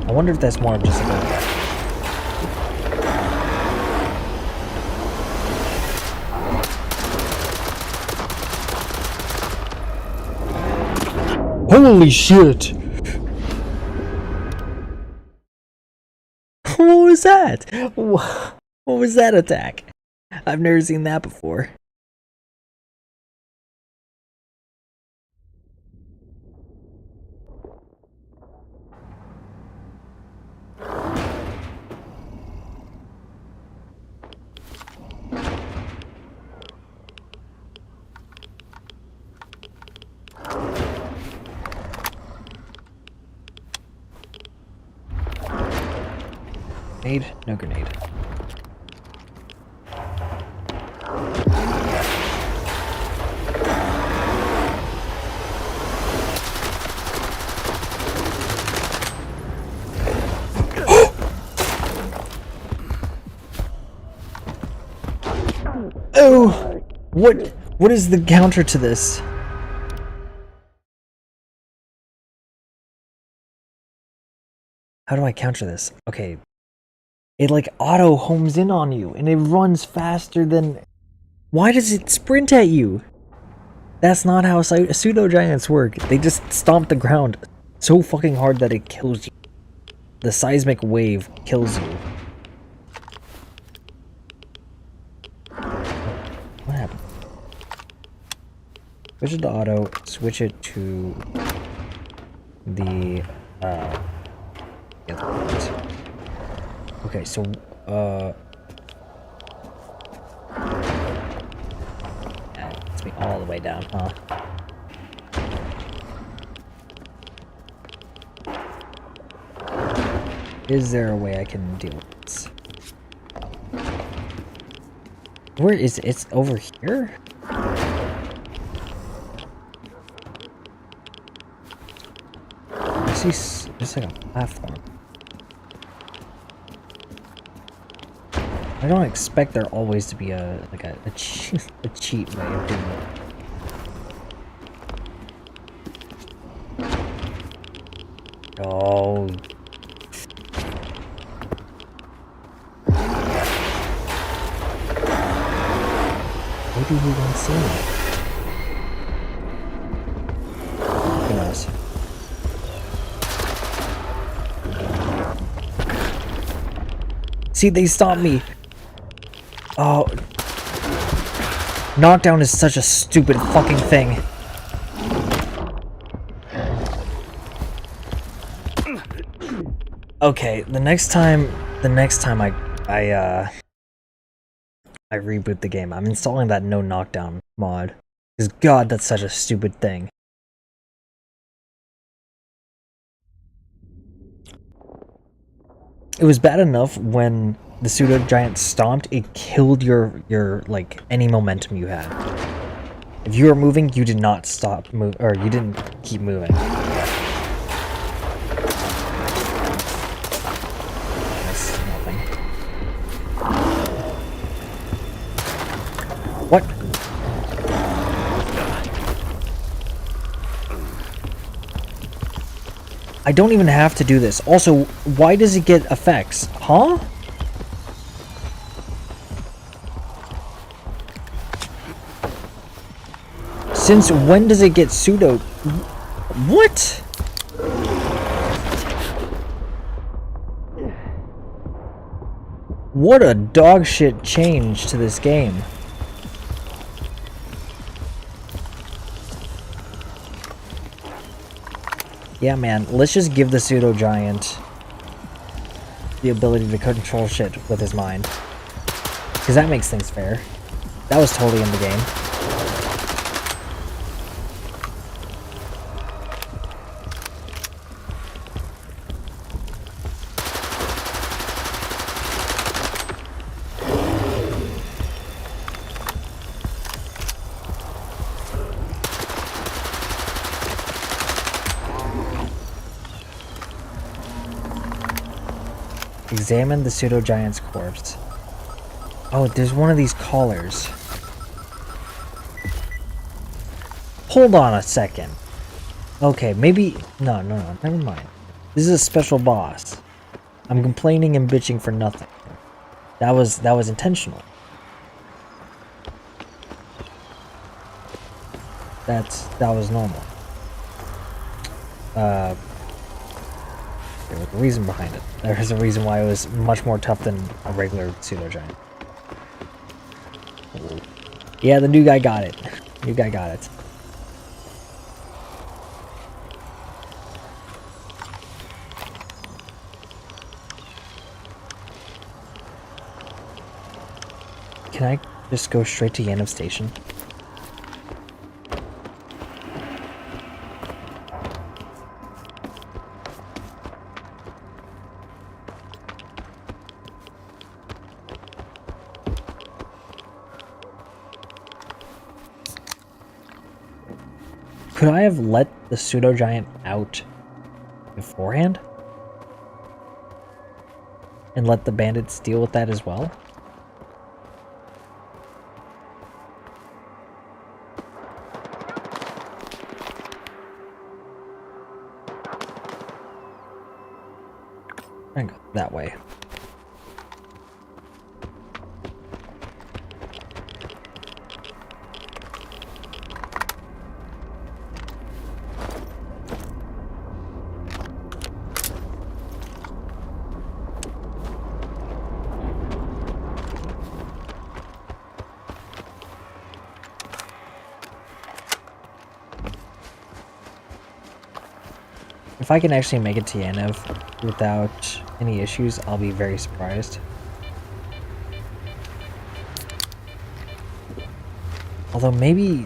I wonder if that's more of just a... Holy shit! What was that? What was that attack? I've never seen that before. Grenade? No grenade. Oh! What is the counter to this? How do I counter this? Okay. It like auto homes in on you and it runs faster than... Why does it sprint at you? That's not how pseudo giants work. They just stomp the ground so fucking hard that it kills you. The seismic wave kills you. What happened? Switch it to auto, switch it to the other ones. Okay, so, yeah, it's me all the way down, huh? Is there a way I can deal with this? Where is it? It's over here? I see, it's like a platform. I don't expect there always to be a cheat way of doing it. Oh. Maybe he won't see me. Who knows? See, they stopped me. Oh. Knockdown is such a stupid fucking thing. Okay, the next time I reboot the game, I'm installing that no knockdown mod. Because god, that's such a stupid thing. It was bad enough when the pseudo giant stomped, it killed your like any momentum you had. If you were moving, you did not stop or you didn't keep moving. That's nothing. What? I don't even have to do this. Also, why does it get effects? Huh? Since when does it get pseudo? What? What a dog shit change to this game. Yeah, man, let's just give the pseudo giant the ability to control shit with his mind. Because that makes things fair. That was totally in the game. Examine the pseudo giant's corpse. Oh, there's one of these collars. Hold on a second. Okay, maybe... No, never mind. This is a special boss. I'm complaining and bitching for nothing. That was intentional. That was normal. There was a reason behind it. There was a reason why it was much more tough than a regular pseudo giant. Yeah, the new guy got it. New guy got it. Can I just go straight to the end of station? Could I have let the pseudo giant out beforehand? And let the bandits deal with that as well? I can go that way. If I can actually make it to Yanev without any issues, I'll be very surprised. Although maybe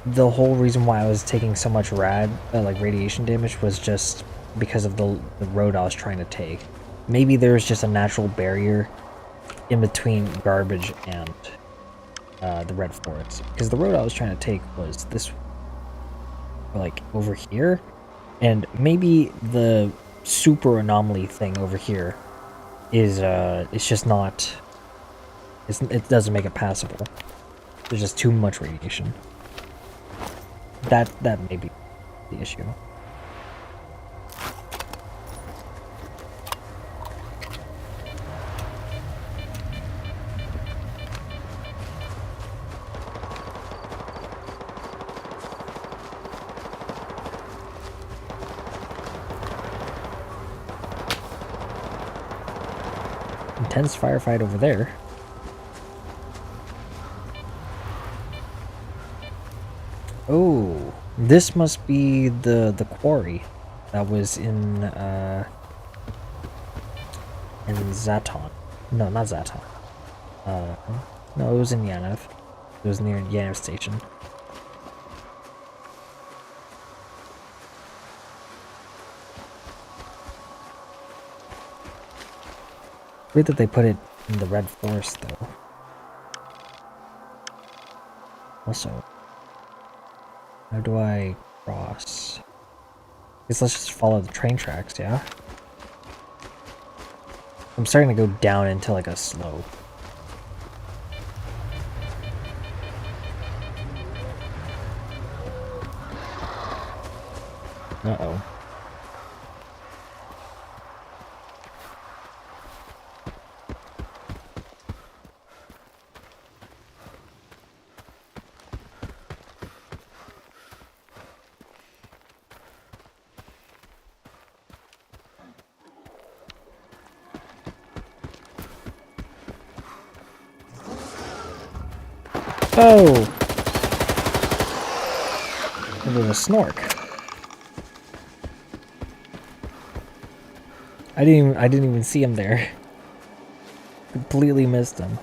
the whole reason why I was taking so much radiation damage was just because of the road I was trying to take. Maybe there's just a natural barrier in between garbage and the red forest. Because the road I was trying to take was this, like, over here. And maybe the super anomaly thing over here is, it's just not, it doesn't make it passable. There's just too much radiation. That may be the issue. intense firefight over there. Oh, this must be the quarry that was in Zaton. No, not Zaton. No, it was in Yanev. It was near Yanev Station. Weird that they put it in the Red Forest, though. Also, how do I cross? Guess let's just follow the train tracks, yeah? I'm starting to go down into like a slope. Uh-oh. Oh! It was a snork. I didn't even see him there. Completely missed him.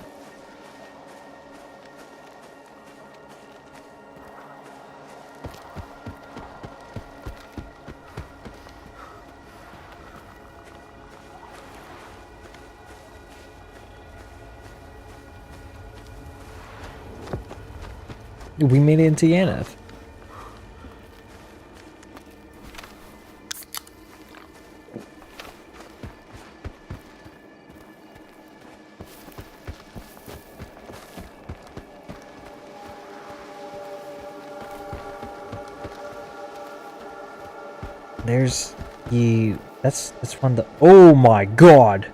We made it into Yanev. There's the... That's from the... Oh my god!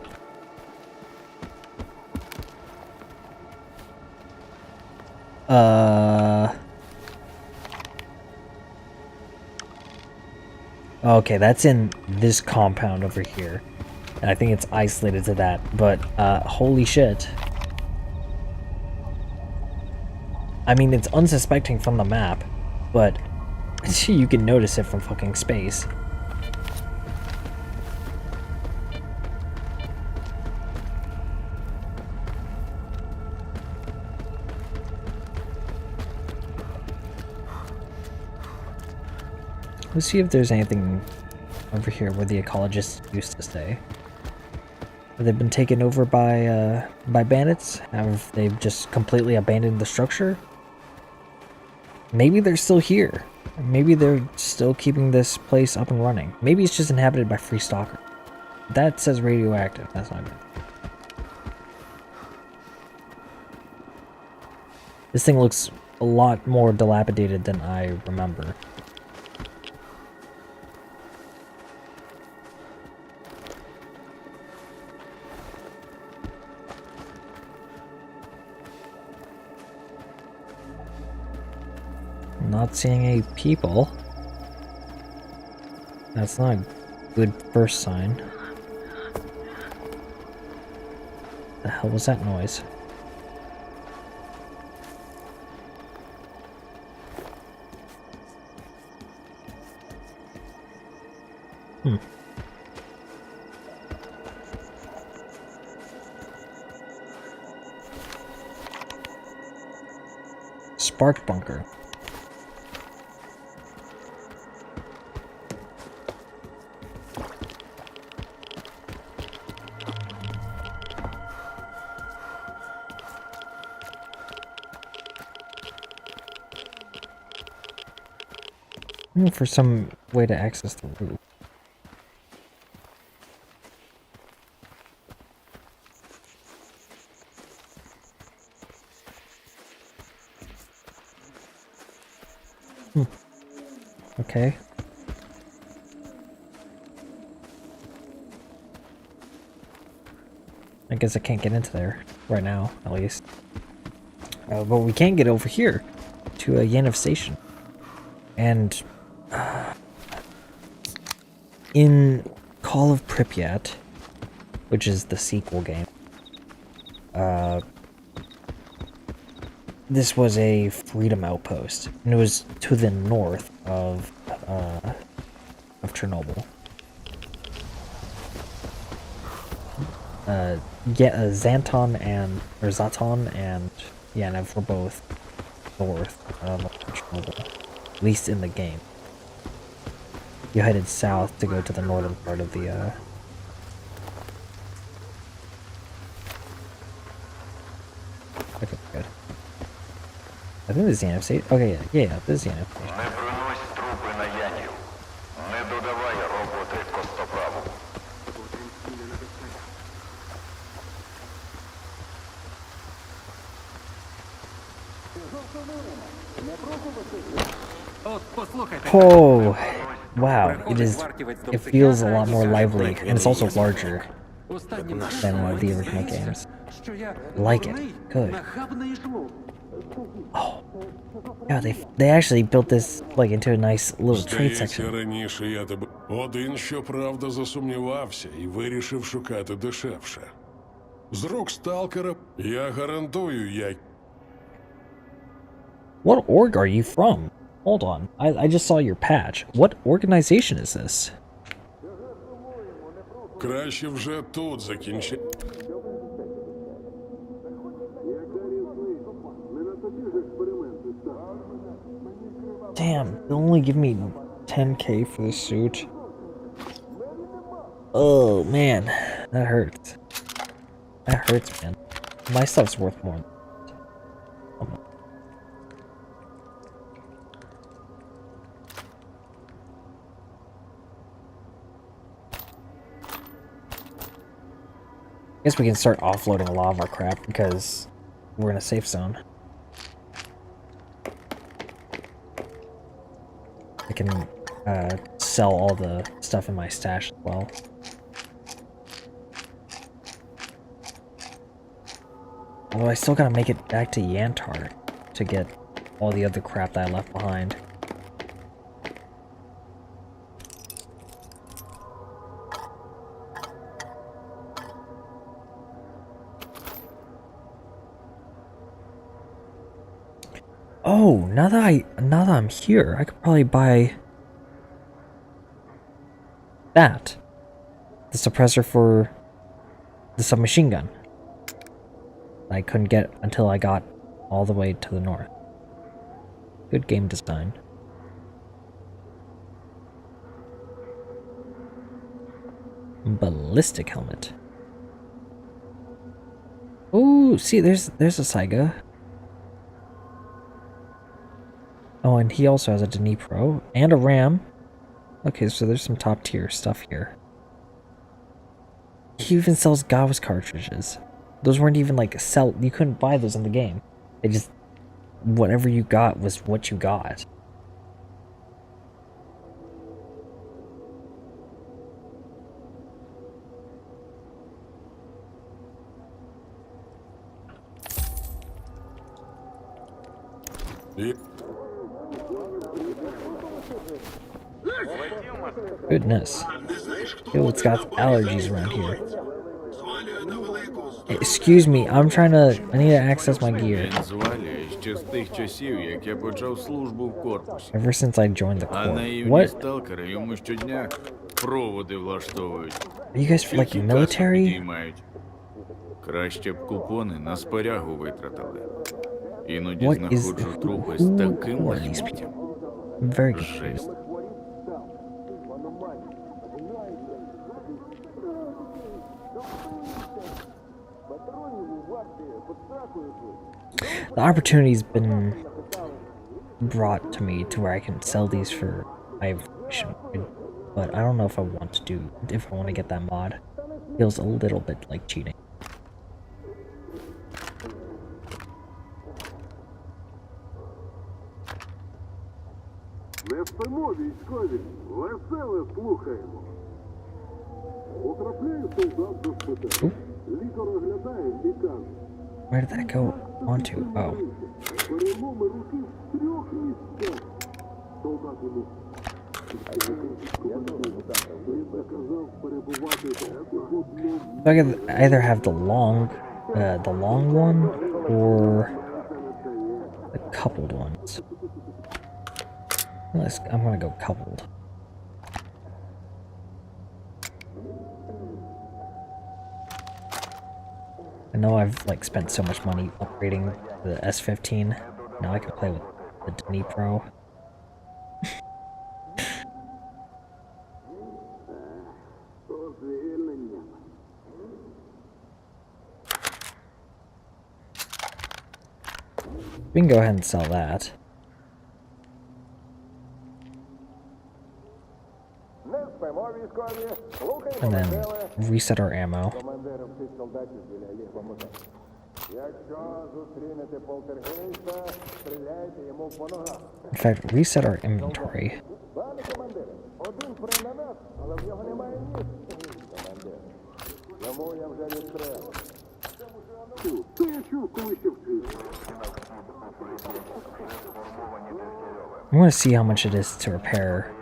Okay, that's in this compound over here. And I think it's isolated to that, but, holy shit. I mean, it's unsuspecting from the map, but you can notice it from fucking space. Let's see if there's anything over here where the ecologists used to stay. Have they been taken over by bandits? Have they just completely abandoned the structure? Maybe they're still here. Maybe they're still keeping this place up and running. Maybe it's just inhabited by free stalkers. That says radioactive. That's not good. This thing looks a lot more dilapidated than I remember. Not seeing any people. That's not a good first sign. The hell was that noise? Spark bunker. Looking for some way to access the roof. Okay. I guess I can't get into there right now, at least. But we can get over here to a Yanev station. And in Call of Pripyat, which is the sequel game, this was a freedom outpost, and it was to the north of Chernobyl. Zaton and Yanev were both north of Chernobyl, at least in the game. You headed south to go to the northern part of the okay, good. I think this is Yanev State. Okay, yeah, this is Yanev State. Не принось трупи на Янів. Не додавай роботи костоправу. Oh, wow! It feels a lot more lively, and it's also larger than the original games. Like it. Good. Oh, yeah, they actually built this like into a nice little trade Здається, section. раніше я тебе один, щоправда, засумнівався і вирішив шукати дешевше. З рук сталкера я гарантую, як What org are you from? Hold on, I just saw your patch. What organization is this? краще вже тут закінчи. Damn, they'll only give me 10k for the suit. Oh man, that hurts. That hurts, man. My stuff's worth more. I guess we can start offloading a lot of our crap because we're in a safe zone. I can sell all the stuff in my stash as well. Although I still gotta make it back to Yantar to get all the other crap that I left behind. Oh, now that I'm here, I could probably buy that. The suppressor for the submachine gun. I couldn't get until I got all the way to the north. Good game design. Ballistic helmet. Oh, see, there's a Saiga. Oh, and he also has a Dnipro and a Ram. Okay, so there's some top tier stuff here. He even sells Gauss cartridges. Those weren't even like you couldn't buy those in the game. They just, whatever you got was what you got. Goodness. Yo, it's got allergies around here. Excuse me, I need to access my gear. Він звалює ще з тих часів, як я почав службу в корпусі. Ever since I joined the А Corps. наївні What? сталкери йому щодня проводи влаштовують. Are you guys like Тільки касу military? підіймають. Краще б купони на спорягу витратили. Іноді What is... знаходжу трупи з таким who are these лахміттям. I'm very confused. Жесть. The opportunity's been brought to me to where I can sell these for information, but I don't know if I want to get that mod. Feels a little bit like cheating. Не спимо, військові, веселе слухаємо. Потрапляє солдат до шпиталю. Лікар оглядає і каже: Where did that go onto? Oh. переломи руки в 3 місцях. Солдат йому. Він наказав перебувати в одному. So I could either have the long the long one or the coupled ones. I'm gonna go coupled. I know I've like spent so much money upgrading the S15. Now I can play with the Denny Pro. We can go ahead and sell that. And then reset our ammo. In fact, reset our inventory. I'm gonna see how much it is to repair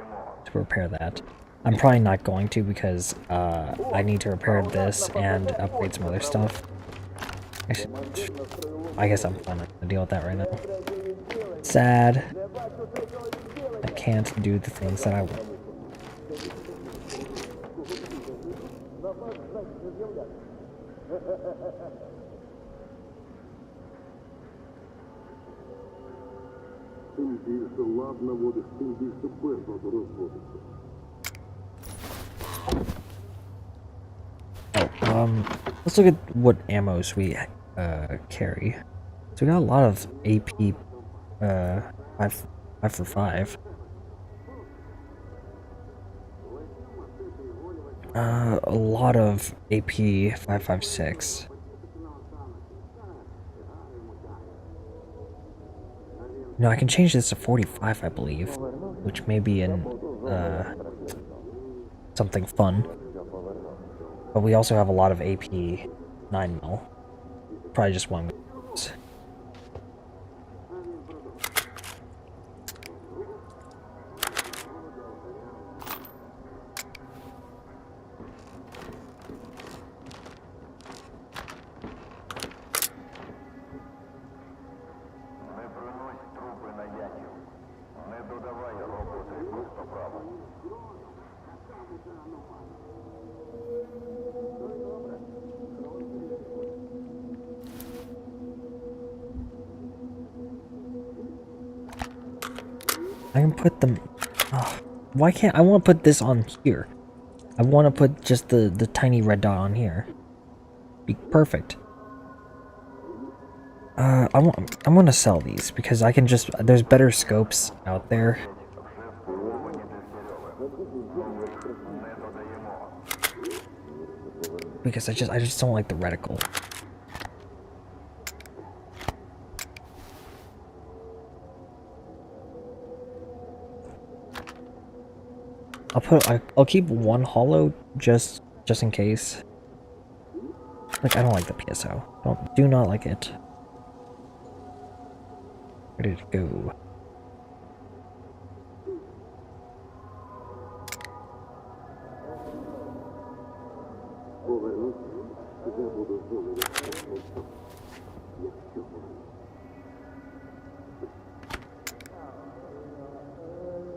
that. I'm probably not going to because I need to repair this and upgrade some other stuff. I guess I'm not gonna deal with that right now. Sad. I can't do the things that I want. Чим більше лад наводиш, тим більше безладу розводиться. Let's look at what ammos we carry. So we got a lot of AP 5 for 5. A lot of AP 5.56. No, I can change this to 45, I believe, which may be in something fun. But we also have a lot of AP 9mm. Probably just one. Не принось трупи на янів. Не додавай роботи костоправа. I can put them. Oh, why can't I want to put this on here? I want to put just the tiny red dot on here. Be perfect. I'm gonna sell these because I can just. There's better scopes out there. Because I just don't like the reticle. I'll keep one hollow just in case. Like I don't like the PSO. Do not like it. Where did it go?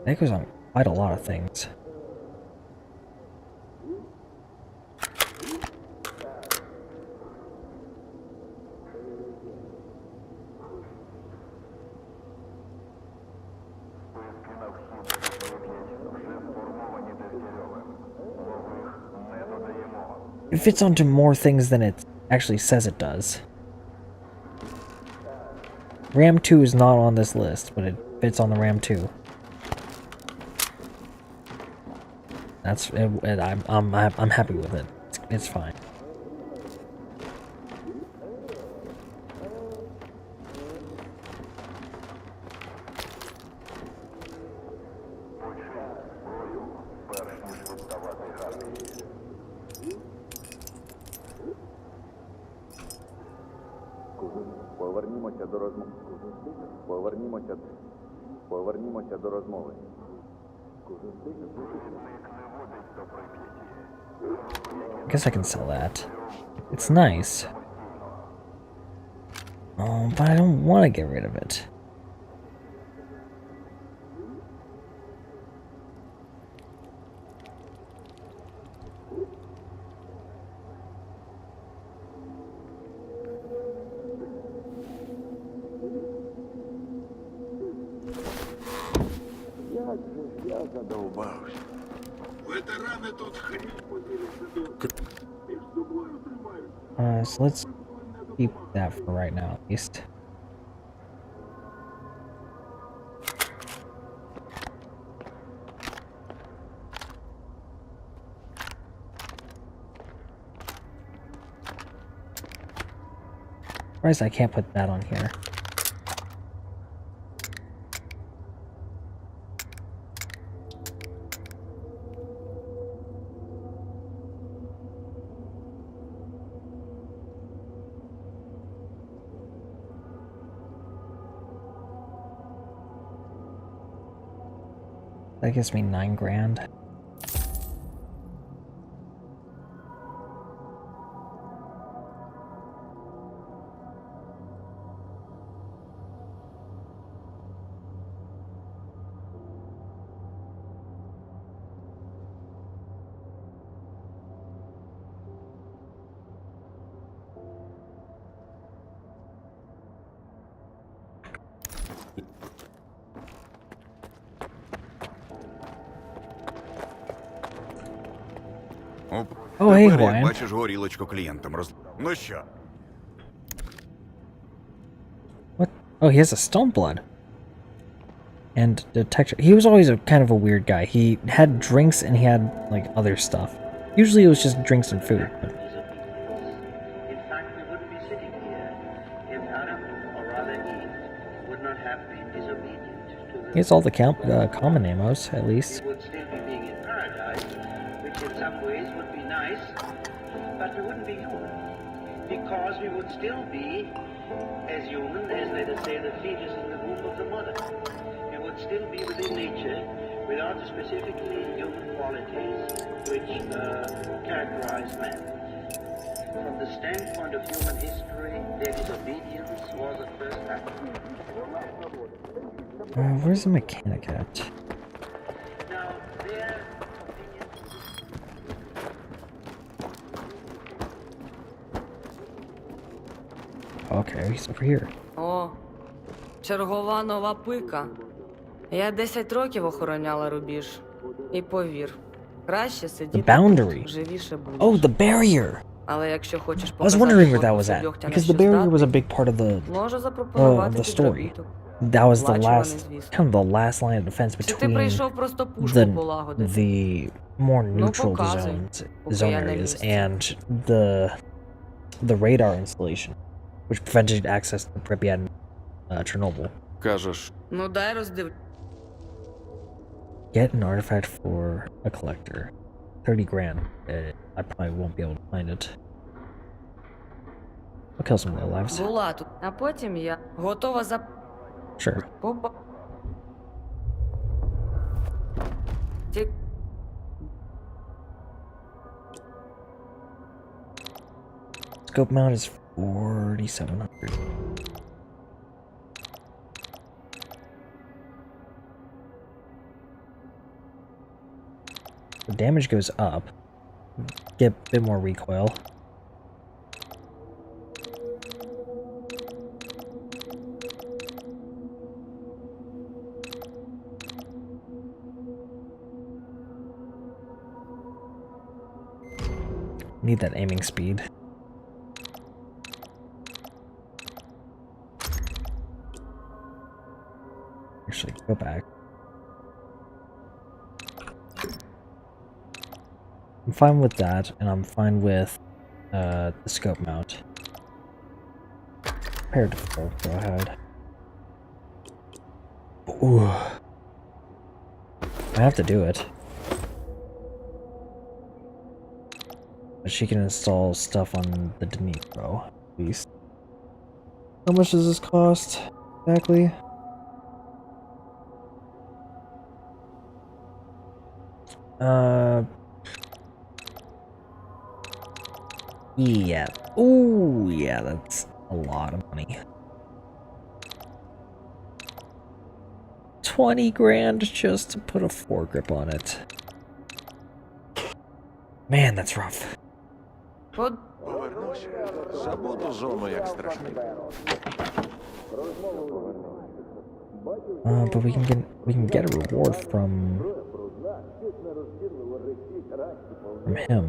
That goes on quite a lot of things. It fits onto more things than it actually says it does. RAM 2 is not on this list, but it fits on the RAM 2. That's it, I'm happy with it. It's fine. Повернімося до розмови. I guess I can sell that. It's nice. Oh, but I don't want to get rid of it. Я задовбався. Ветерани тут хрінь поділися. So let's keep that for right now, at least. Surprised I can't put that on here. That gives me 9 grand. Oh, hey, Тепер, як Hawaiian. бачиш, горілочку клієнтам Ну що? What? Oh, he has a stone blood. And detector. He was always a kind of a weird guy. He had drinks and he had, like, other stuff. Usually it was just drinks and food. But... In fact, we wouldn't be sitting here if Adam, or rather Eve, would not have been disobedient to the... He has all the common amos, at least. We would still be being in paradise, which in some ways would be nice, but we wouldn't be human. Because we would still be as human as, let us say, the fetus in the womb of the mother. We would still be within nature without the specifically human qualities which characterize man. From the standpoint of human history, their disobedience was a first act. Where's the mechanic at? Now, their Okay, he's over here. О, чергова нова пика. Я 10 років охороняла рубіж. І повір, краще сидіти The boundary. тут, живіше будеш. Oh, the barrier! Але якщо хочеш I was показати wondering where that was корпусу at, льохтя, на because the що barrier was a здатний, big part of the можу запропонувати of the story. підробіток. That was the Оплачуваний, last, звісно. kind of the last line of defense Чи ти between прийшов просто пушку the полагодити? more Ну, neutral показуй, поки zone я на areas місці. and the radar installation, which prevented access to Pripyat and Chernobyl. Кажеш, Ну дай роздив... Get an artifact for a collector. 30 grand. I probably won't be able to find it. I'll kill some low lives. Була тут. А потім я готова за... Sure. Попа... Ті... Scope mount is 4,700. The damage goes up. Get a bit more recoil. Need that aiming speed. Actually, go back. I'm fine with that, and I'm fine with the scope mount. Prepare to go ahead. Ooh. I have to do it. But she can install stuff on the Dnipro, at least. How much does this cost, exactly? Yeah. Ooh, yeah, that's a lot of money. 20 grand just to put a foregrip on it. Man, that's rough. От Повернуся, забуду зону як страшний. But we can get a reward from him.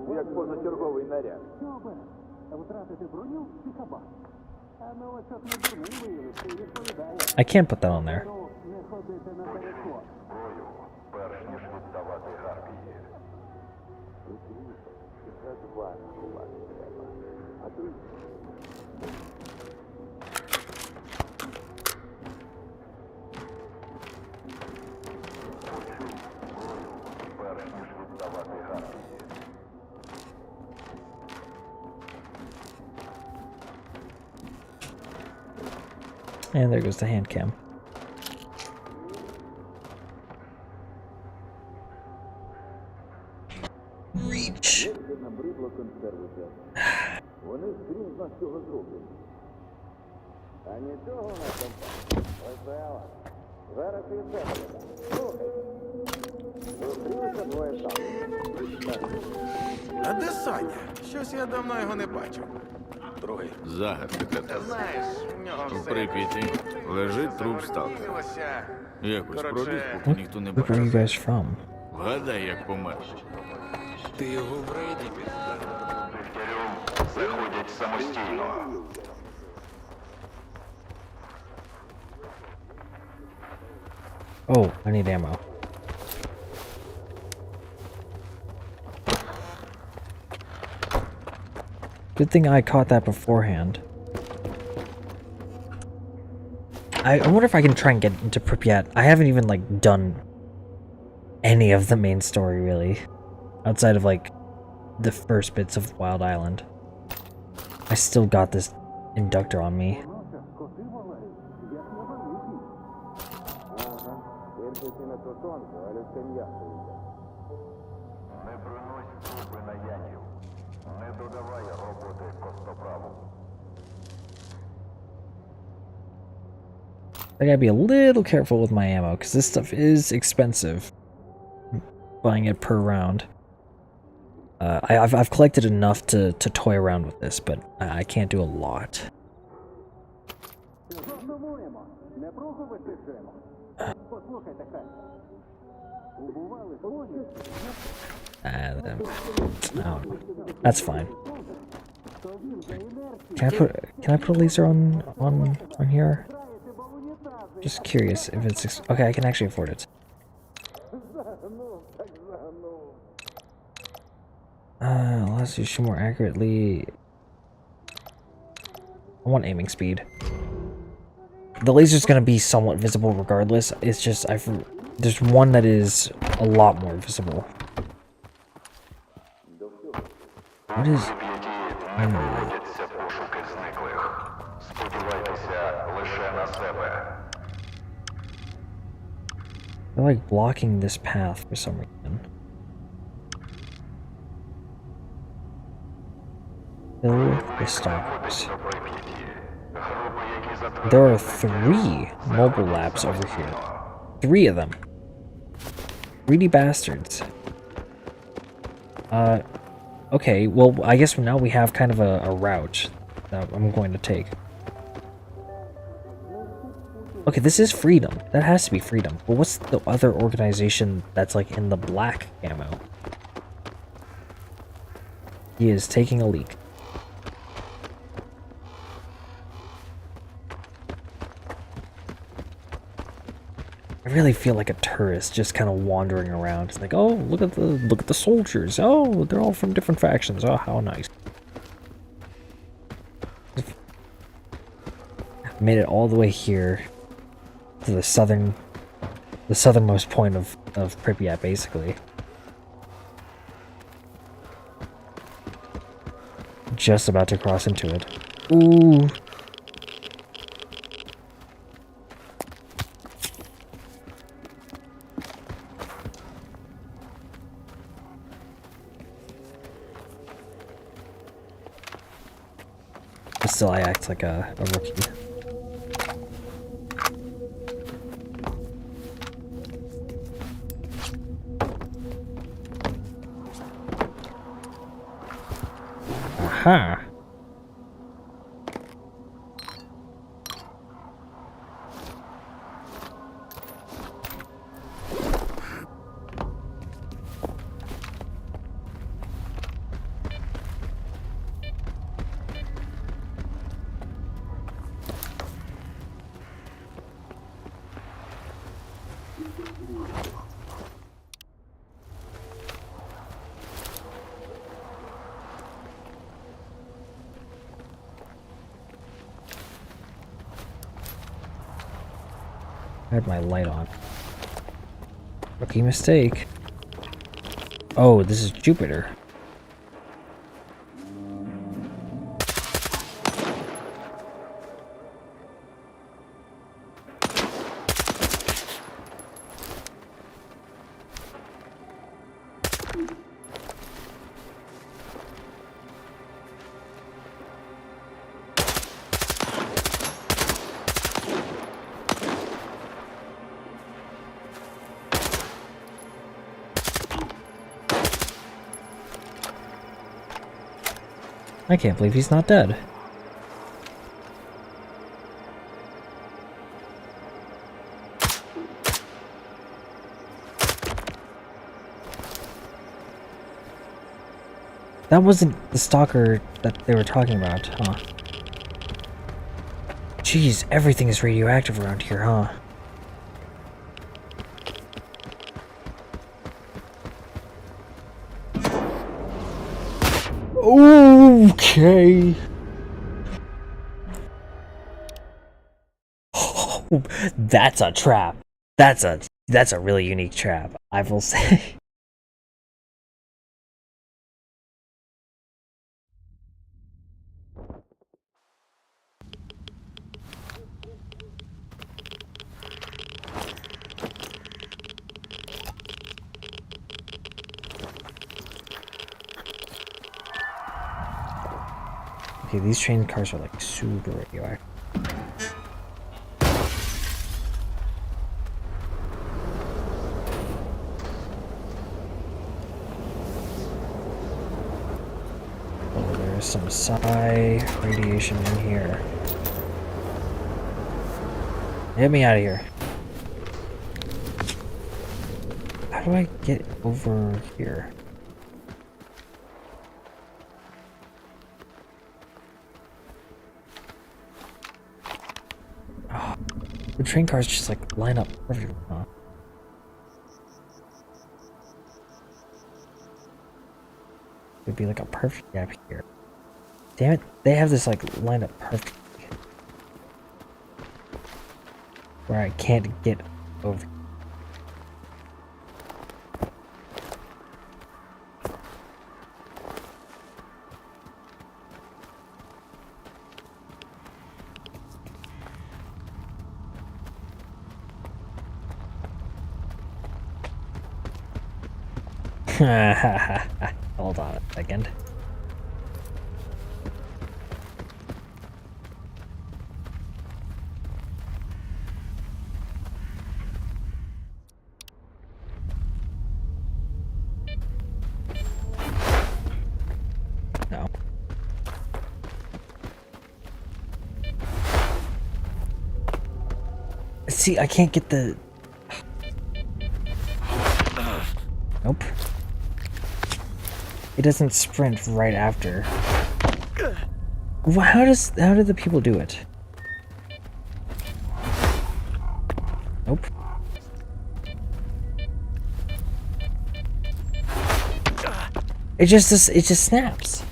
Як позачерговий наряд. Втратити броню чи кабак? А ну ось от не дурний виявився і відповідає. I can't put that on there. Не ходити на переход. Перш ніж віддавати гарпії. За два ховати треба. А ти Перш ніж віддавати гарпії. And there goes the hand cam. Reach. набридло консервити. Вони скрізь нас цього зроблять. А нічого у нас там. Весела. Зараз і це буде. Слухай. Зустрілися двоє там. А де Саня? Щось я давно його не бачив. Другий. Загадка така. Знаєш, в нього У все. Прип'яті лежить труп сталкера. Змінилося. Якось Коротше, пробіг, поки ніхто не Where are you бачив. guys from? Вгадай, як помер. Ти його в рейді пізнав. Заходять самостійно. Oh, I need ammo. Good thing I caught that beforehand. I wonder if I can try and get into Pripyat. I haven't even, like, done any of the main story, really. Outside of, like, the first bits of Wild Island. I still got this inductor on me. Коти волають, як на великий. Ага. Тільки не то тонко, а людське м'ясо йде. Не принось трупи на янів. Не додавай роботи костоправу. I gotta be a little careful with my ammo, because this stuff is expensive. Buying it per round. I've collected enough to toy around with this, but I can't do a lot. Зосумуємо. Не пруху висиджуємо. Послухайте, хай. Убували коні. No, that's fine. Can I put a laser on here? Just curious if it's okay. I can actually afford it. Allows you to shoot more accurately. I want aiming speed. The laser's gonna be somewhat visible regardless. It's just there's one that is a lot more visible. What is? Проводяться пошуки зниклих. Сподівайтеся лише на себе. They're like blocking this path for some reason. Kill the stalkers. There are 3 mobile labs over here. 3 of them. Greedy bastards. Okay, well, I guess now we have kind of a route that I'm going to take. Okay, this is Freedom. That has to be Freedom. But what's the other organization that's like in the black camo? He is taking a leak. I really feel like a tourist just kind of wandering around. It's like, oh, look at the soldiers. Oh, they're all from different factions. Oh, how nice. Made it all the way here to the southernmost point of Pripyat, basically. Just about to cross into it. Ooh. still I act like a rookie. Aha! I had my light on. Rookie mistake. Oh, this is Jupiter. I can't believe he's not dead. That wasn't the stalker that they were talking about, huh? Jeez, everything is radioactive around here, huh? Okay. Oh, that's a trap. That's a really unique trap, I will say. Okay, these train cars are like super radioactive. Oh, there's some psi radiation in here. Get me out of here. How do I get over here? Oh, the train cars just like line up perfectly, huh? It'd be like a perfect gap here. Damn it, they have this like lined up perfectly. Where I can't get over. Hold on a second. No. See, I can't get the... Nope. It doesn't sprint right after. How do the people do it? Nope. It just snaps.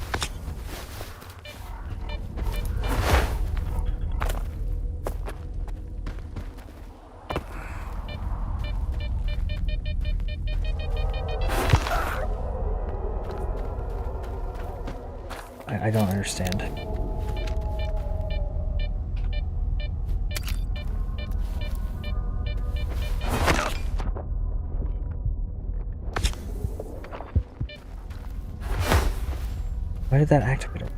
I don't understand. Why did that activate it?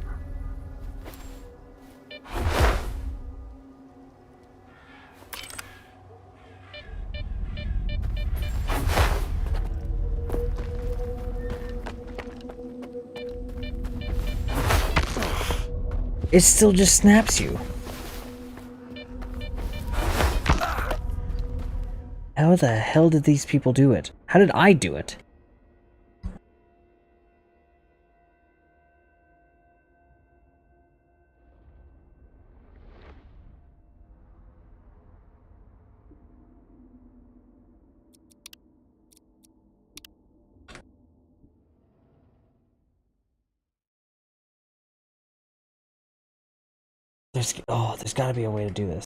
it still just snaps you. How the hell did these people do it? How did I do it? There's gotta be a way to do this.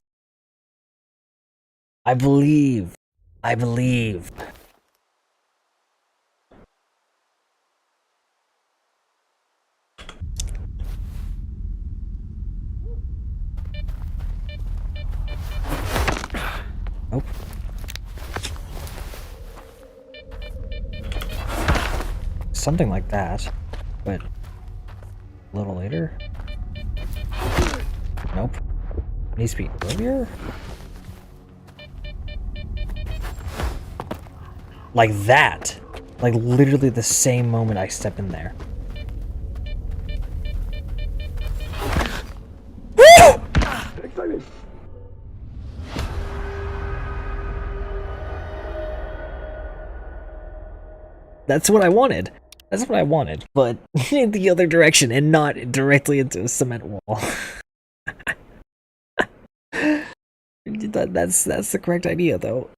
I believe. I believe. Nope. Something like that, but a little later. Nope. Needs to be earlier? Like that. Like literally the same moment I step in there. That's what I wanted. That's what I wanted. But in the other direction and not directly into a cement wall. That's the correct idea though.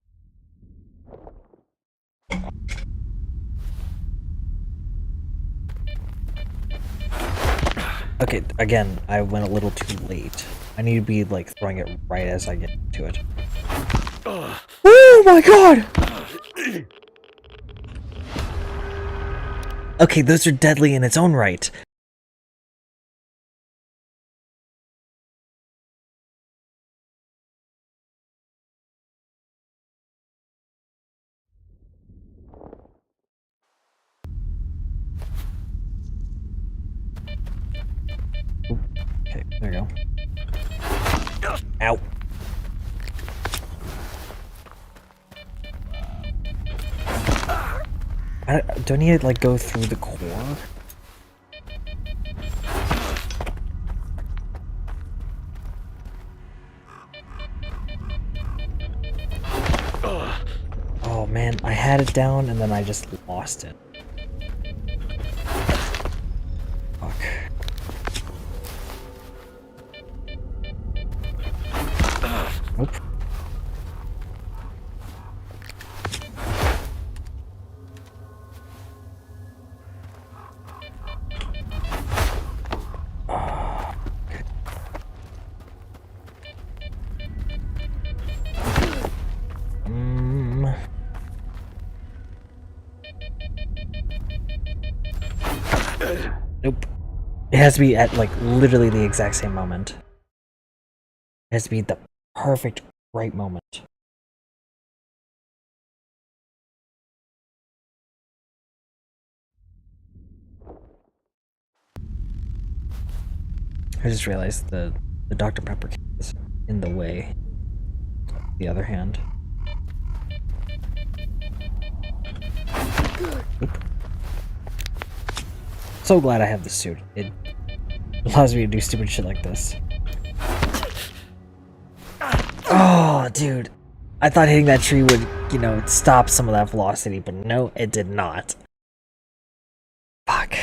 Okay, again, I went a little too late. I need to be like throwing it right as I get to it. Oh my god! Okay, those are deadly in its own right. Okay, there you go. Ow. Do I need to like go through the core? Oh man, I had it down and then I just lost it. Fuck. Nope. Nope. It has to be at like literally the exact same moment. It has to be the perfect right moment. I just realized the Dr. Pepper can is in the way. The other hand. Oop. So glad I have this suit. It allows me to do stupid shit like this. Oh, dude. I thought hitting that tree would, you know, stop some of that velocity, but no, it did not. Fuck.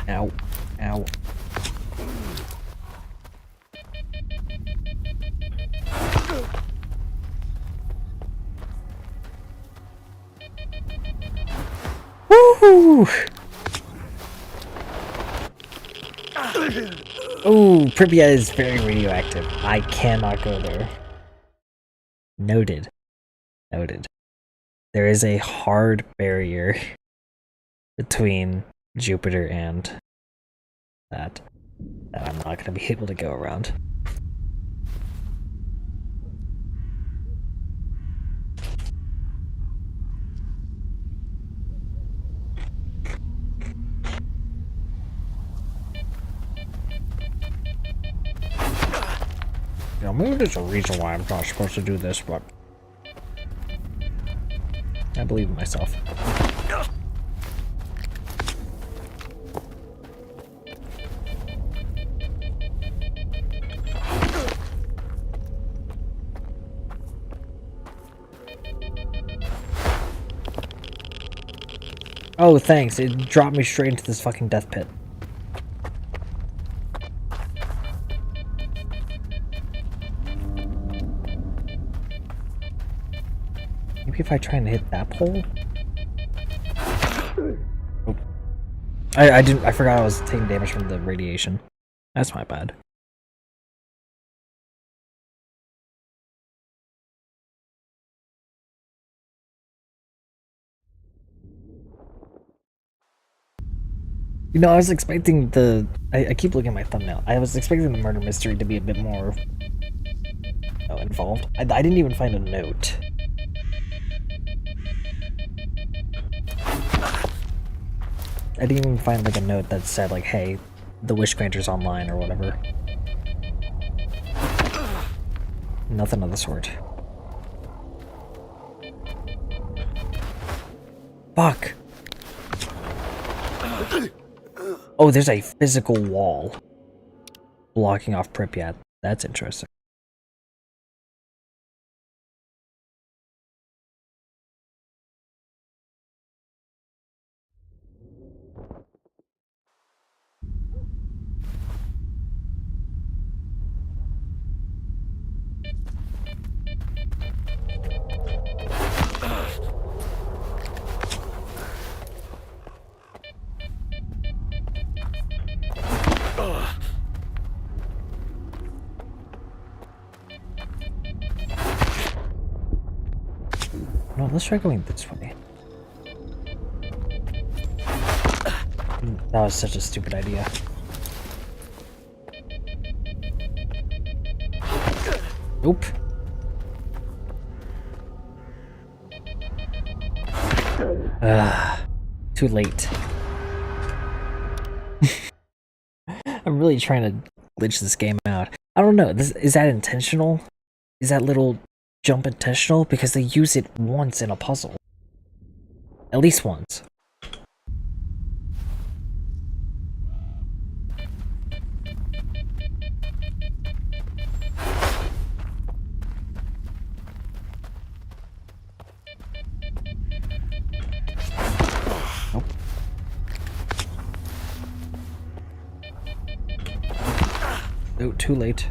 Ow. Ow. Woohoo! Ooh, Pripyat is very radioactive. I cannot go there. Noted. Noted. There is a hard barrier between Jupiter and that I'm not going to be able to go around. maybe there's a reason why I'm not supposed to do this, but I believe in myself. Oh, thanks. It dropped me straight into this fucking death pit. Maybe if I try and hit that pole? Oh. I forgot I was taking damage from the radiation. That's my bad. You know, I was expecting the... I keep looking at my thumbnail. I was expecting the murder mystery to be a bit more... involved. I didn't even find a note. I didn't even find, like, a note that said, like, hey, the Wish Granter's online or whatever. Nothing of the sort. Fuck! Oh, there's a physical wall blocking off Pripyat. That's interesting. No, let's try going this way. That was such a stupid idea. Nope. Too late. I'm really trying to glitch this game out. I don't know, is that intentional? Is that little jump intentional? Because they use it once in a puzzle. At least once. Nope. Oh, too late.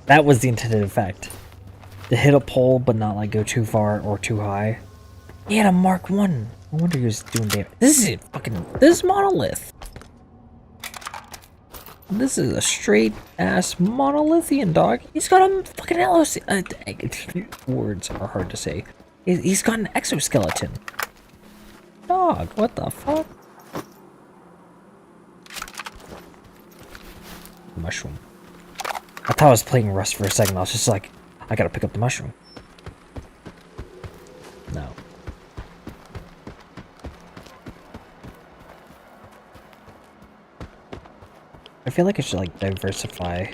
That was the intended effect. To hit a pole but not like go too far or too high. He had a Mark 1. No wonder he was doing damage. This is this monolith. This is a straight ass monolithian, dog. He's got a fucking LOC. Words are hard to say. He's got an exoskeleton. Dog, what the fuck? Mushroom. I thought I was playing Rust for a second. I was just like, I gotta pick up the mushroom. No. I feel like I should like diversify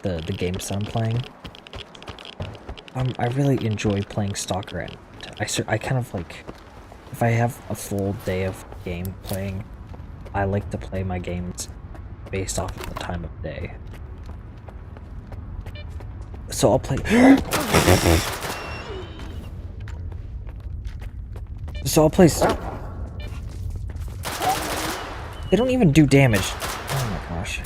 the games that I'm playing. I really enjoy playing S.T.A.L.K.E.R. and I kind of like, if I have a full day of game playing, I like to play my games based off of the time of day. So I'll play. They don't even do damage. Oh my gosh.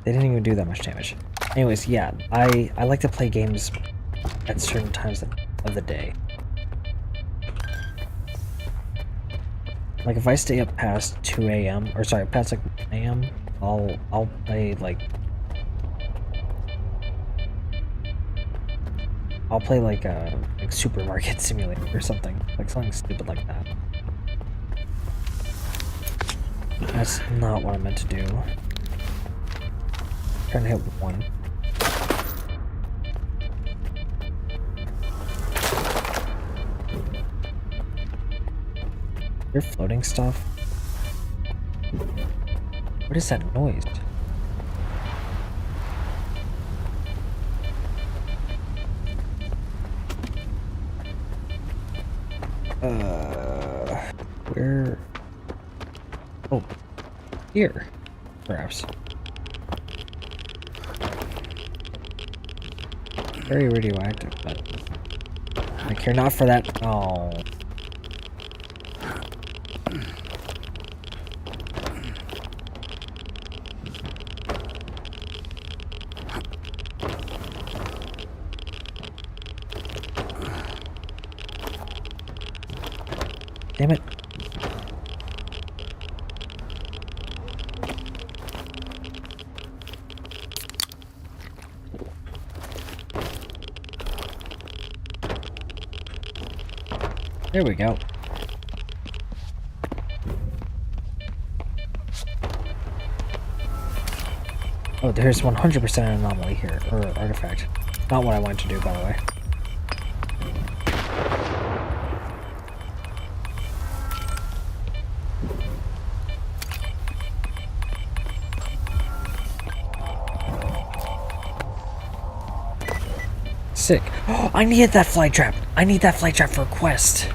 They didn't even do that much damage. Anyways, yeah, I like to play games at certain times of the day. Like if I stay up past 2 a.m. or sorry, past like 1 a.m. I'll play like a supermarket simulator or something. Like something stupid like that. That's not what I meant to do. Trying to hit one. You're floating stuff? What is that noise? Where? Oh, here, perhaps. Very radioactive, but I care not for that. Oh. Damn it. There we go. Oh, there's 100% an anomaly here, or artifact. Not what I wanted to do, by the way. Sick. Oh, I needed that fly trap. I need that fly trap for a quest.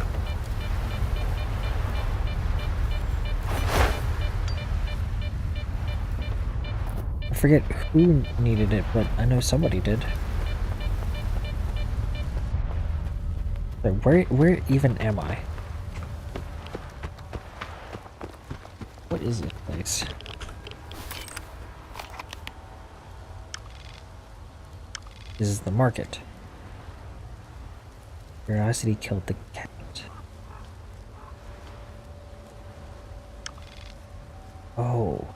I forget who needed it, but I know somebody did. So where even am I? What is this place? This is the market. Curiosity killed the cat. Oh,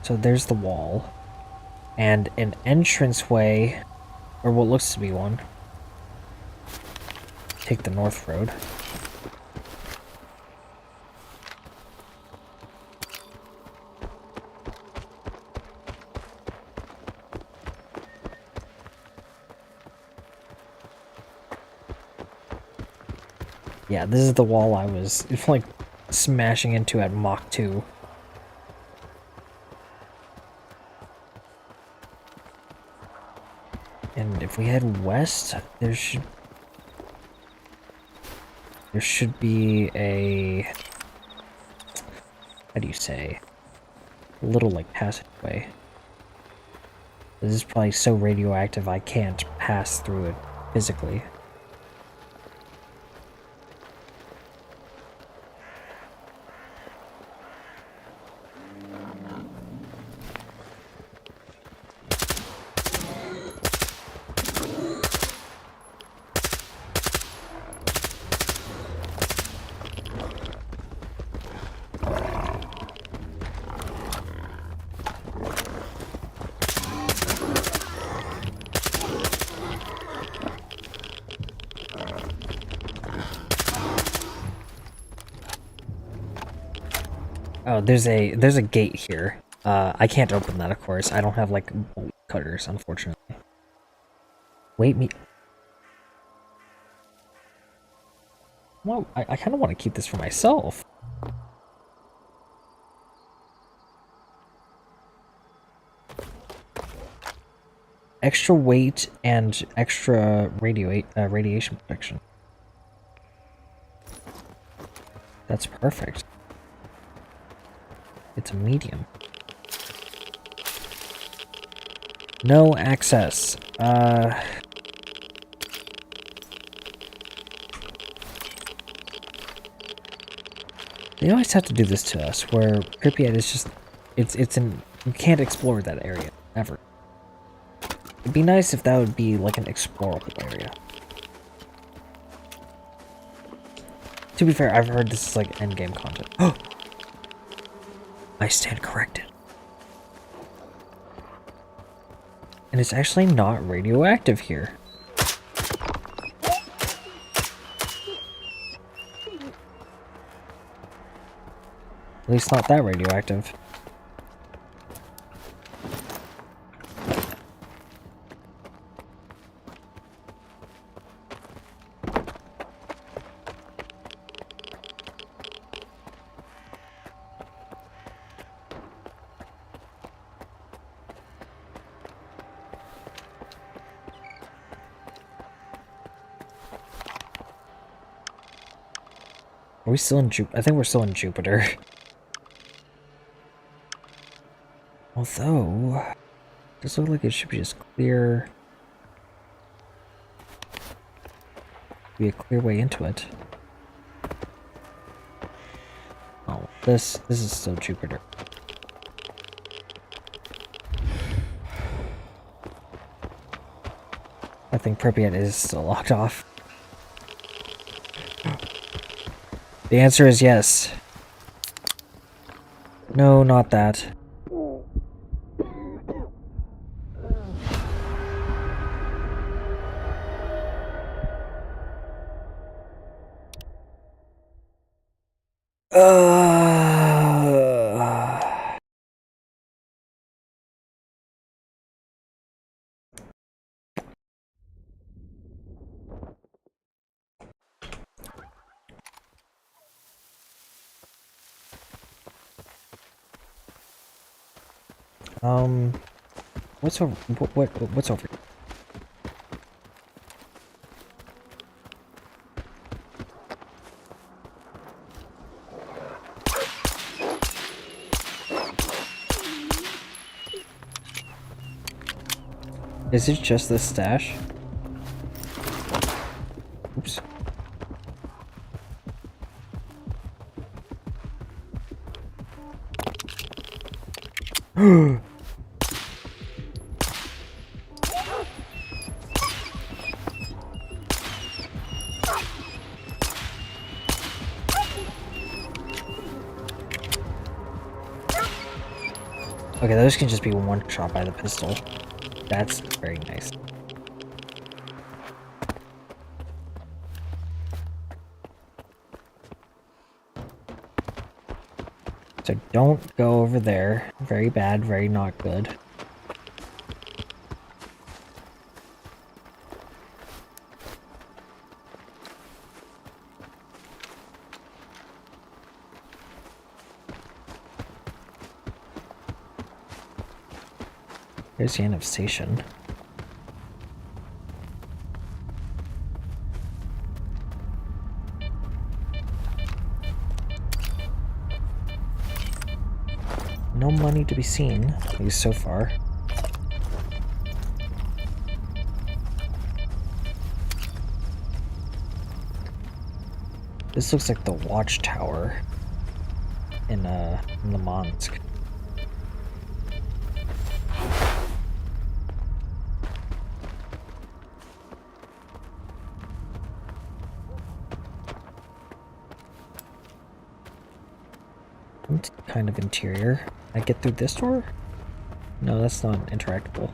so there's the wall. And an entranceway, or what looks to be one. Take the north road. Yeah, this is the wall I was like smashing into at Mach 2. And if we head west, there should be a, how do you say, a little like passageway. This is probably so radioactive I can't pass through it physically. Oh, there's a gate here. I can't open that, of course. I don't have like bolt cutters, unfortunately. Wait me. Well, I kind of want to keep this for myself. Extra weight and extra radiation protection. That's perfect. It's a medium. No access. They always have to do this to us, where Pripyat is just, you can't explore that area, ever. It'd be nice if that would be like an explorable area. To be fair, I've heard this is like endgame content. Oh! I stand corrected. And it's actually not radioactive here. At least not that radioactive. Are we still in Jupiter? I think we're still in Jupiter. Although, it does look like it should be just clear. Be a clear way into it. Oh, this is still Jupiter. I think Pripyat is still locked off. The answer is yes. No, not that. What's over? What's over? Is it just this stash? Oops. Okay, those can just be one shot by the pistol. That's very nice. So don't go over there. Very bad, very not good. There's the end of station. No money to be seen, at least so far. This looks like the watchtower in the Monsk. Kind of interior. Can I get through this door? No, that's not interactable.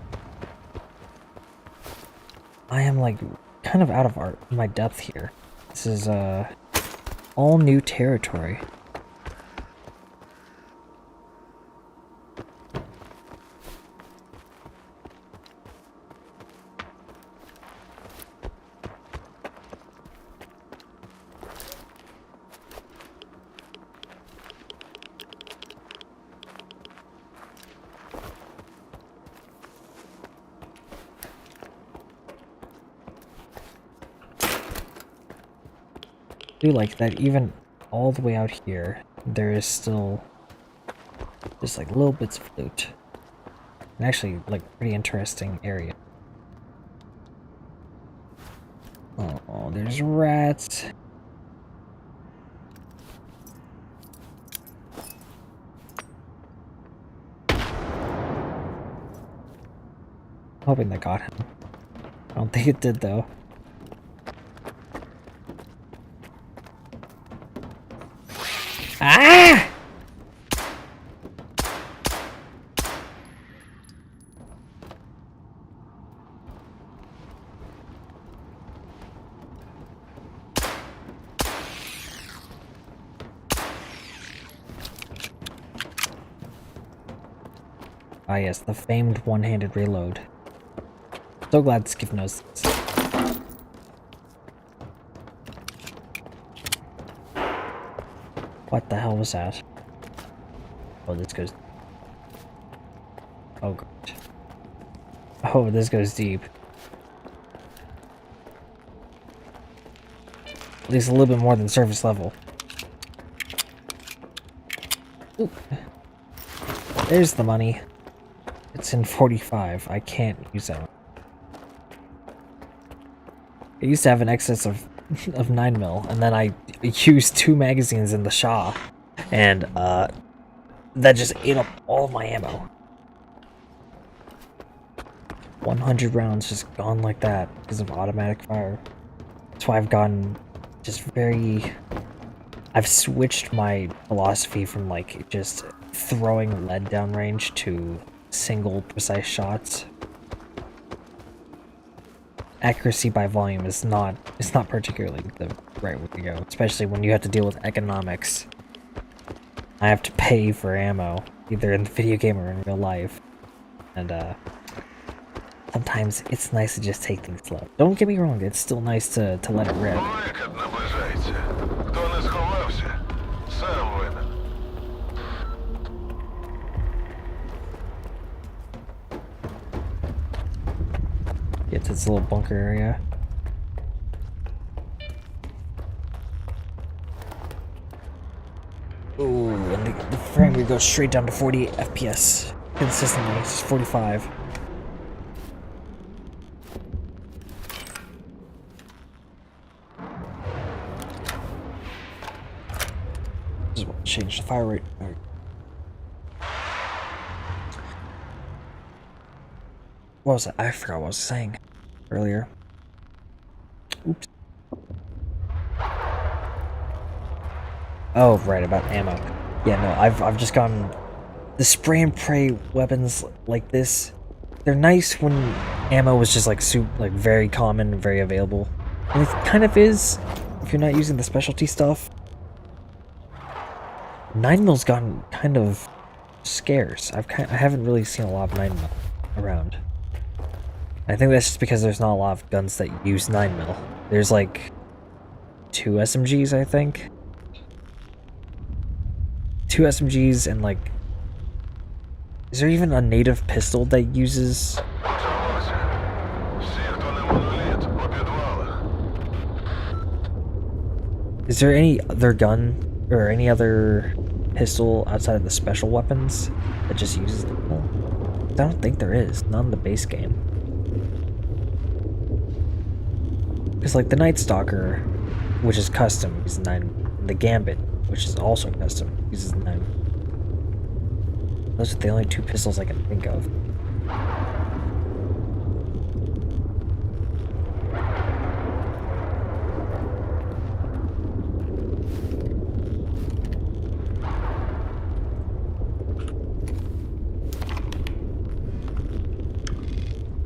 I am like kind of out of my depth here. This is all new territory. I do like that even all the way out here, there is still just like little bits of loot. And actually, like, pretty interesting area. Oh, there's rats. Hoping that got him. I don't think it did though. Ah! Ah yes, the famed one-handed reload. So glad Skiff knows this. What the hell was that? Oh, this goes... Oh, God. Oh, this goes deep. At least a little bit more than surface level. Ooh. There's the money. It's in 45. I can't use that one. I used to have an excess of 9mm, and then I used 2 magazines in the Shaw, and that just ate up all of my ammo. 100 rounds just gone like that because of automatic fire. That's why I've gotten just very... I've switched my philosophy from like just throwing lead downrange to single precise shots. Accuracy by volume is not particularly the right way to go, especially when you have to deal with economics. I have to pay for ammo, either in the video game or in real life, and sometimes it's nice to just take things slow. Don't get me wrong, it's still nice to let it rip. Викид наближається. Хто не сховався, сам винен. Get to this little bunker area. Ooh, and the frame rate goes straight down to 40 FPS. Consistently, it's 45. This is what changed the fire rate. Alright. What was that? I forgot what I was saying earlier. Oops. Oh, right, about ammo. Yeah, no, I've just gotten the spray and pray weapons like this. They're nice when ammo was just like very common, very available, and it kind of is if you're not using the specialty stuff. 9mm's gotten kind of scarce. I haven't really seen a lot of 9mm around. I think that's just because there's not a lot of guns that use 9mm. There's like 2 SMGs, I think. 2 SMGs and like... Is there even a native pistol that uses... Is there any other gun or any other pistol outside of the special weapons that just uses the pistol? I don't think there is. Not in the base game. Because like the Night Stalker, which is custom, uses 9. And the Gambit, which is also custom, uses 9. Those are the only 2 pistols I can think of.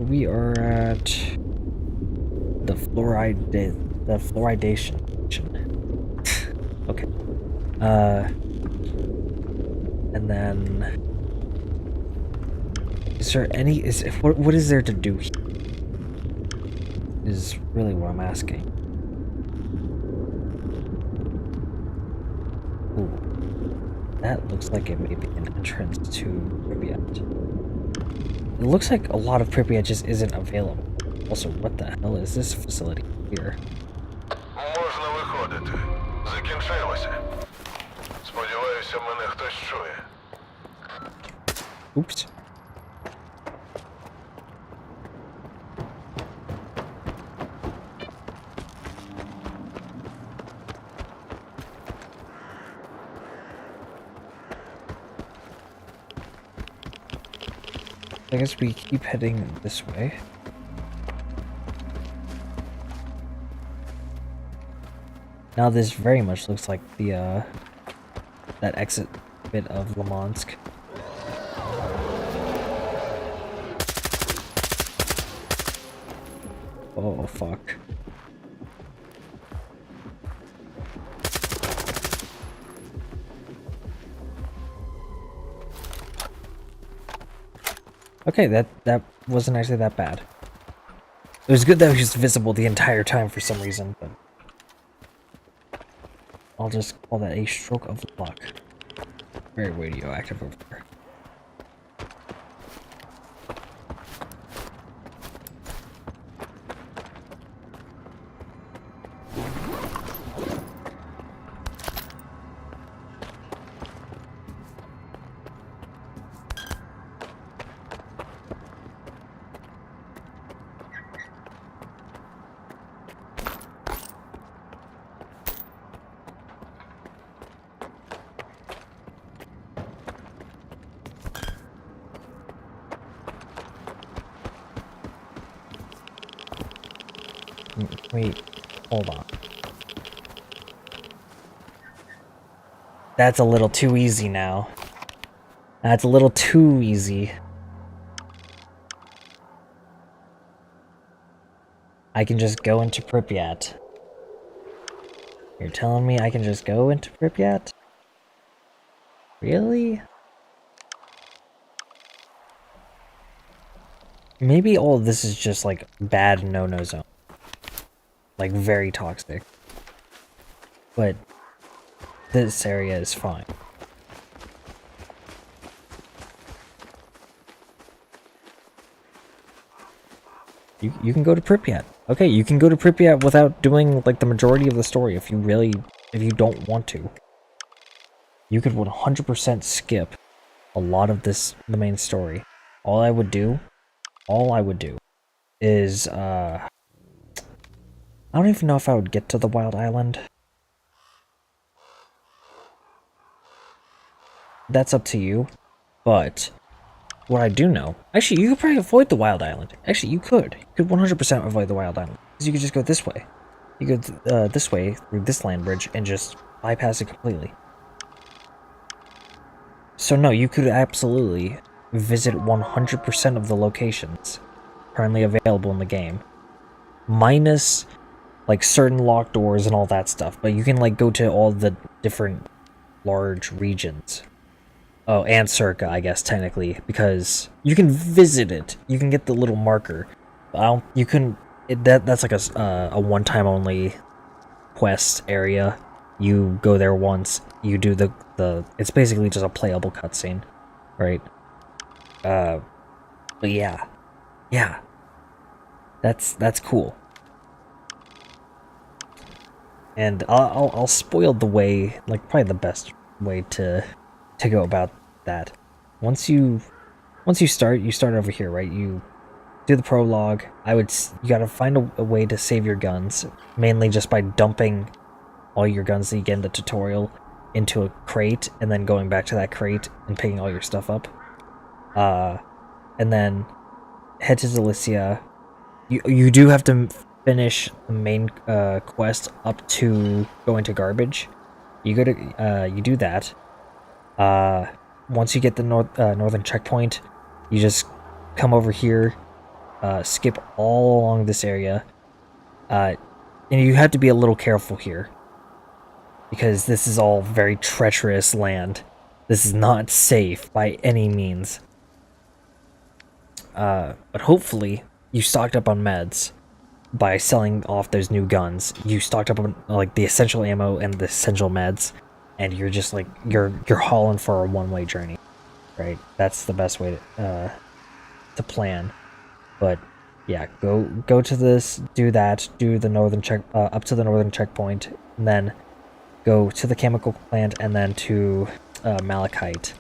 We are at the fluoridation. Okay. And then is there any what is there to do here? Is really what I'm asking. Ooh. That looks like it may be an entrance to Pripyat. It looks like a lot of Pripyat just isn't available. Also, what the hell is this facility here? Можна виходити. Закінчилося. Сподіваюся, мене хтось чує. Oops. I guess we keep heading this way. Now this very much looks like the that exit bit of Limansk. Oh fuck. Okay, that wasn't actually that bad. It was good that it was visible the entire time for some reason, but I'll just call that a stroke of luck. Very radioactive over there. Wait, hold on. That's a little too easy now. That's a little too easy. I can just go into Pripyat. You're telling me I can just go into Pripyat? Really? Maybe all of this is just like bad no-no zone. Like very toxic. But this area is fine. You can go to Pripyat. Okay, you can go to Pripyat without doing like the majority of the story if you don't want to. You could 100% skip a lot of the main story. All I would do is I don't even know if I would get to the Wild Island. That's up to you. But what I do know, actually, you could probably avoid the Wild Island. Actually, you could. You could 100% avoid the Wild Island. Because you could just go this way. You go this way through this land bridge and just bypass it completely. So no, you could absolutely visit 100% of the locations currently available in the game. Minus, like, certain locked doors and all that stuff. But you can, like, go to all the different large regions. Oh, and Circa, I guess, technically, because you can visit it. You can get the little marker. You can... That's like a one-time only quest area. You go there once, you do the... It's basically just a playable cutscene, right? But yeah. Yeah. That's cool. And I'll spoil the way, like, probably the best way to go about that. Once you start over here, right? You do the prologue. You gotta find a way to save your guns, mainly just by dumping all your guns that you get in the tutorial into a crate, and then going back to that crate and picking all your stuff up. And then head to Delicia. You do have to finish the main quest up to going to Garbage. You go to you do that. Once you get the northern checkpoint, you just come over here, skip all along this area, and you have to be a little careful here, because this is all very treacherous land. This is not safe by any means. But hopefully, you stocked up on meds by selling off those new guns. You stocked up on, like, the essential ammo and the essential meds, and you're just like you're hauling for a one-way journey, right? That's the best way to plan. But yeah, go to this, do that, do the northern up to the northern checkpoint, and then go to the chemical plant, and then to Malachite.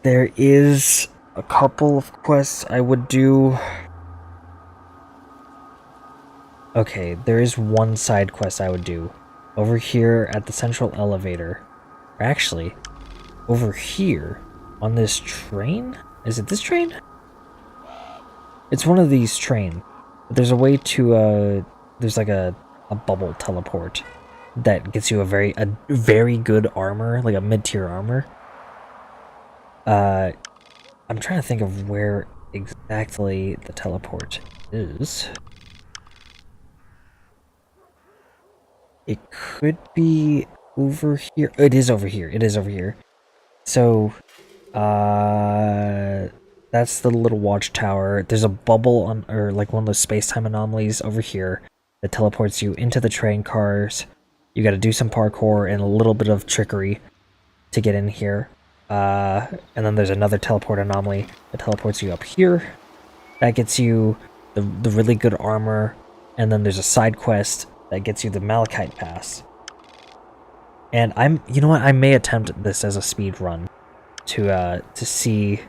There is a couple of quests I would do. Okay, there is one side quest I would do. Over here at the central elevator. Or actually, over here on this train? Is it this train? It's one of these trains. There's a way to, there's like a bubble teleport that gets you a very good armor, like a mid-tier armor. I'm trying to think of where exactly the teleport is. It could be over here. It is over here. It is over here. So That's the little watchtower. There's a bubble on, or like one of those space-time anomalies over here that teleports you into the train cars. You got to do some parkour and a little bit of trickery to get in here. And then there's another teleport anomaly that teleports you up here. That gets you the really good armor. And then there's a side quest that gets you the Malachite Pass. And you know what? I may attempt this as a speed run to see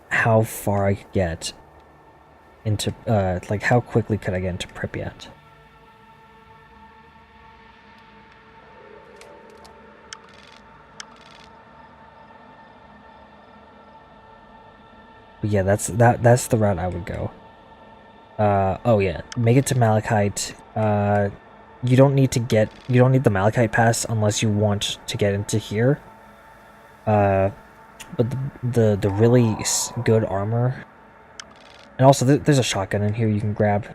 how far I could get into, like how quickly could I get into Pripyat. But yeah, that's the route I would go. Oh yeah, make it to Malachite. You don't need the Malachite Pass unless you want to get into here. But the really good armor, and also there's a shotgun in here you can grab.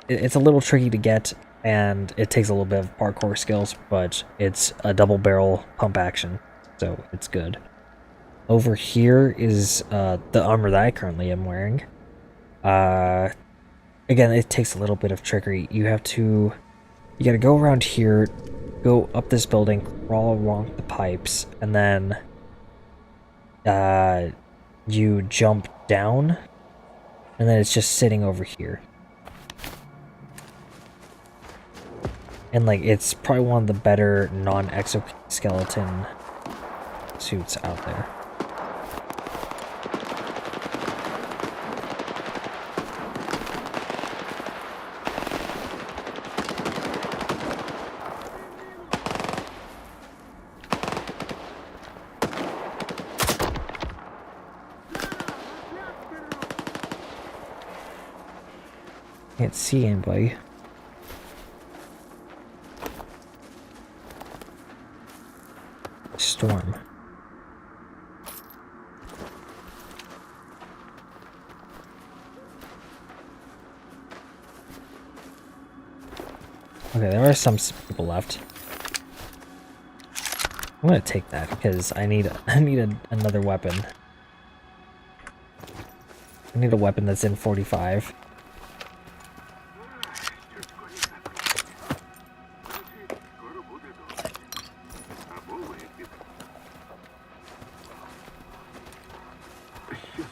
It's a little tricky to get, and it takes a little bit of parkour skills, but it's a double barrel pump action, so it's good. Over here is the armor that I currently am wearing. Again, it takes a little bit of trickery. You gotta go around here, go up this building, crawl along the pipes, and then you jump down, and then it's just sitting over here. And like, it's probably one of the better non-exoskeleton suits out there. Can't see anybody. Storm. Okay, there are some people left. I'm gonna take that because I need another weapon. I need a weapon that's in 45.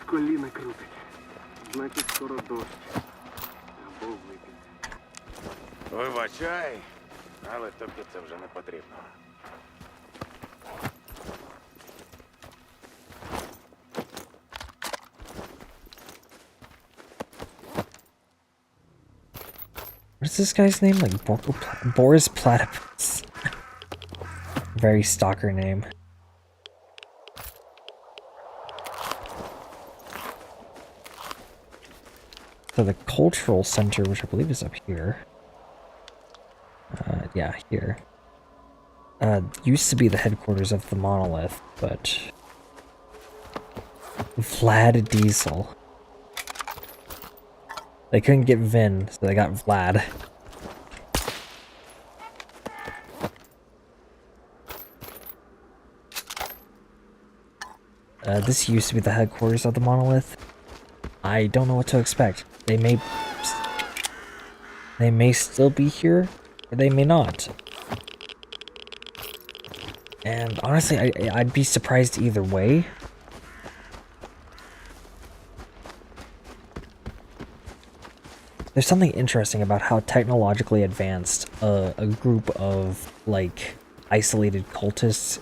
Коліна крутить. Значить, скоро дощ. Або випіти. Вибачай, але тобі це вже не потрібно. What's this guy's name? Like Boris Platypus. Very stalker name. So the cultural center, which I believe is up here. Yeah, here. Used to be the headquarters of the monolith, but Vlad Diesel. They couldn't get Vin, so they got Vlad. This used to be the headquarters of the monolith. I don't know what to expect. They may still be here, or they may not. And honestly, I'd be surprised either way. There's something interesting about how technologically advanced a group of, like, isolated cultists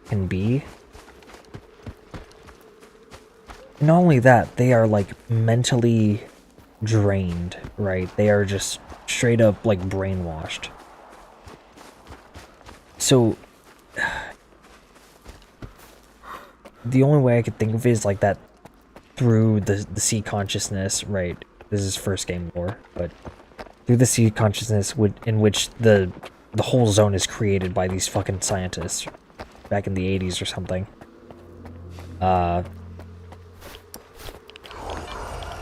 can be. Not only that, they are, like, mentally drained, right? They are just straight up, like, brainwashed. So, the only way I could think of it is, like, that through the sea consciousness, right? This is first game lore, but through the sea consciousness in which the whole zone is created by these fucking scientists back in the 80s or something.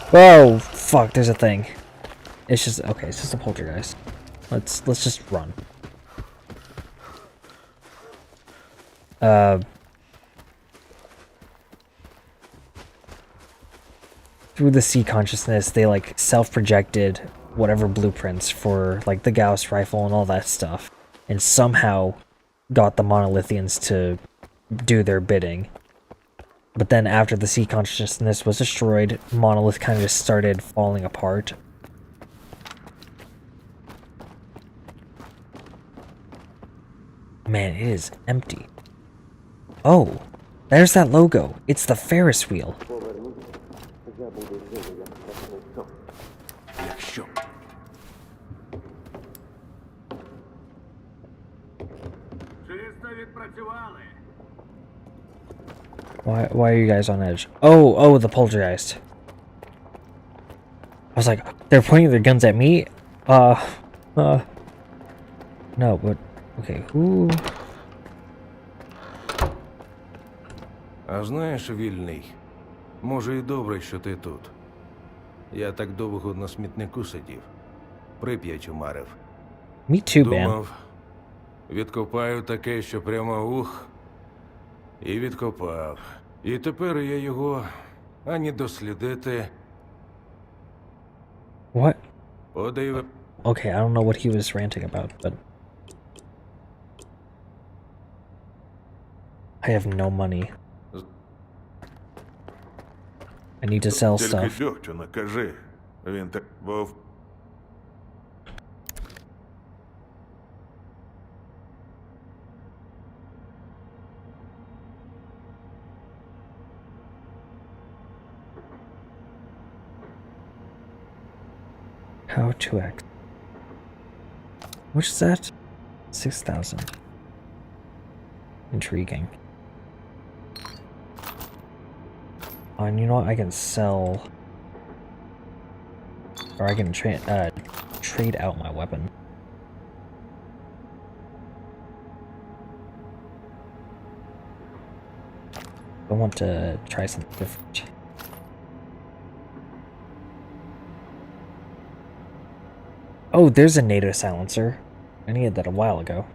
Whoa, fuck, there's a thing. It's just, okay, it's just a poltergeist. Let's just run. through the sea consciousness, they like self-projected whatever blueprints for like the Gauss rifle and all that stuff, and somehow got the Monolithians to do their bidding. But then after the sea consciousness was destroyed, Monolith kind of just started falling apart. Man, it is empty. Oh, there's that logo. It's the Ferris wheel. Якщо. Чисто відпрацювали. Why are you guys on edge? Oh, the poltergeist. I was like, they're pointing their guns at me? No, but, okay, who? А знаєш, вільний, може і добре, що ти тут. Я так довго на смітнику сидів. Прип'ять умарив. Me too, man. Думав, відкопаю таке, що прямо ух. І відкопав. І тепер я його ані дослідити. What? Подив... Okay, I don't know what he was ranting about, but... I have no money. I need to sell Тільки stuff. дьогтю накажи. Він так був. How to X. Which is that? 6,000. Intriguing. And you know what? I can sell, or I can trade out my weapon. I want to try something different. Oh, there's a NATO silencer. I needed that a while ago.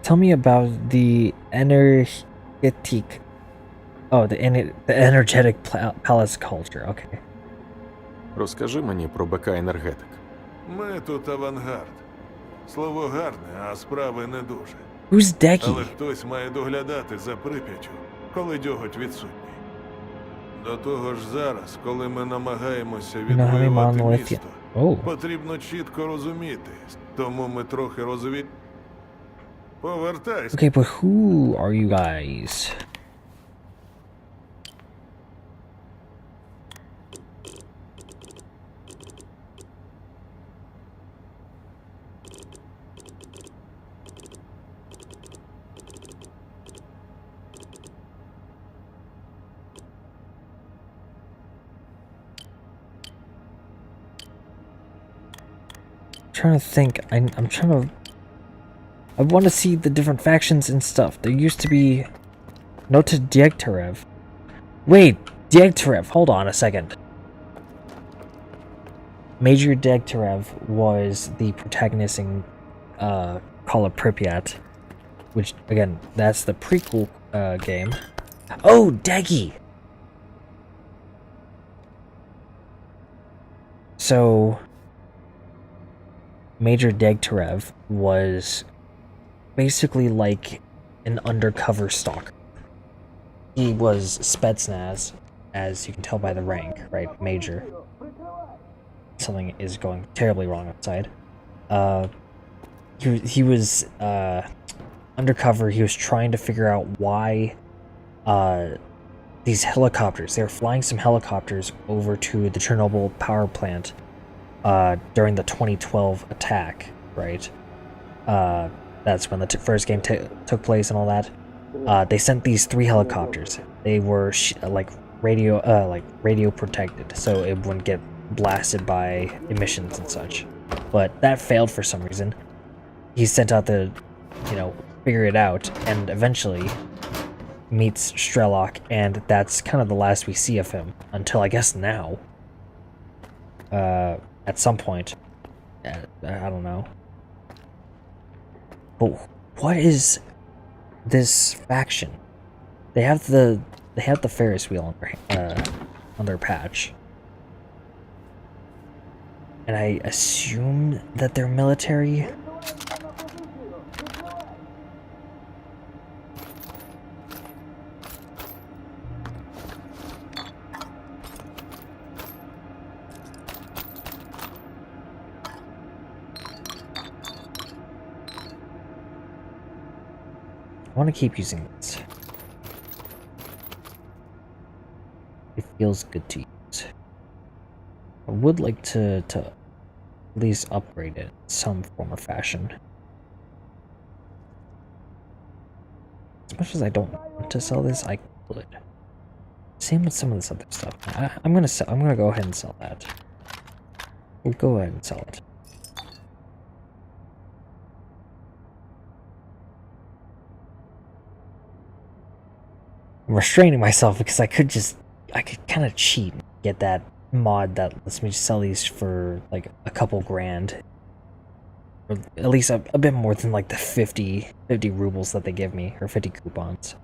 Tell me about the energetic. Oh, the energetic palace culture. Okay. Розкажи мені про БК енергетик. Ми тут авангард. Слово гарне, а справи не дуже. Who's Decky? Але хтось має доглядати за Прип'яттю, коли дьоготь відсутній. До того ж зараз, коли ми намагаємося відвоювати місто, потрібно чітко розуміти. Тому ми трохи Повертайся. Okay, but who are you guys? Trying to think. I'm trying to. I want to see the different factions and stuff. There used to be Nota Diegterev. Wait, Diegterev. Hold on a second. Major Diegterev was the protagonist in Call of Pripyat, which again, that's the prequel game. Oh, Deggy. So, Major Diegterev was basically like an undercover stalker. He was Spetsnaz, as you can tell by the rank, right? Major. Something is going terribly wrong outside. He was undercover. He was trying to figure out why these helicopters, they were flying some helicopters over to the Chernobyl power plant during the 2012 attack, right? That's when the first game took place and all that. They sent these 3 helicopters. They were like radio protected, so it wouldn't get blasted by emissions and such. But that failed for some reason. He sent out the, figure it out, and eventually meets S.T.A.L.K.E.R, and that's kind of the last we see of him until I guess now. At some point, I don't know. But what is this faction? They have the Ferris wheel on their patch, and I assume that they're military. I want to keep using this. It feels good to use. I would like to at least upgrade it in some form or fashion. As much as I don't want to sell this, I could. Same with some of this other stuff. I'm gonna go ahead and sell that. We'll go ahead and sell it. I'm restraining myself because I could kind of cheat and get that mod that lets me just sell these for like a couple grand. Or at least a bit more than like the 50 rubles that they give me, or 50 coupons.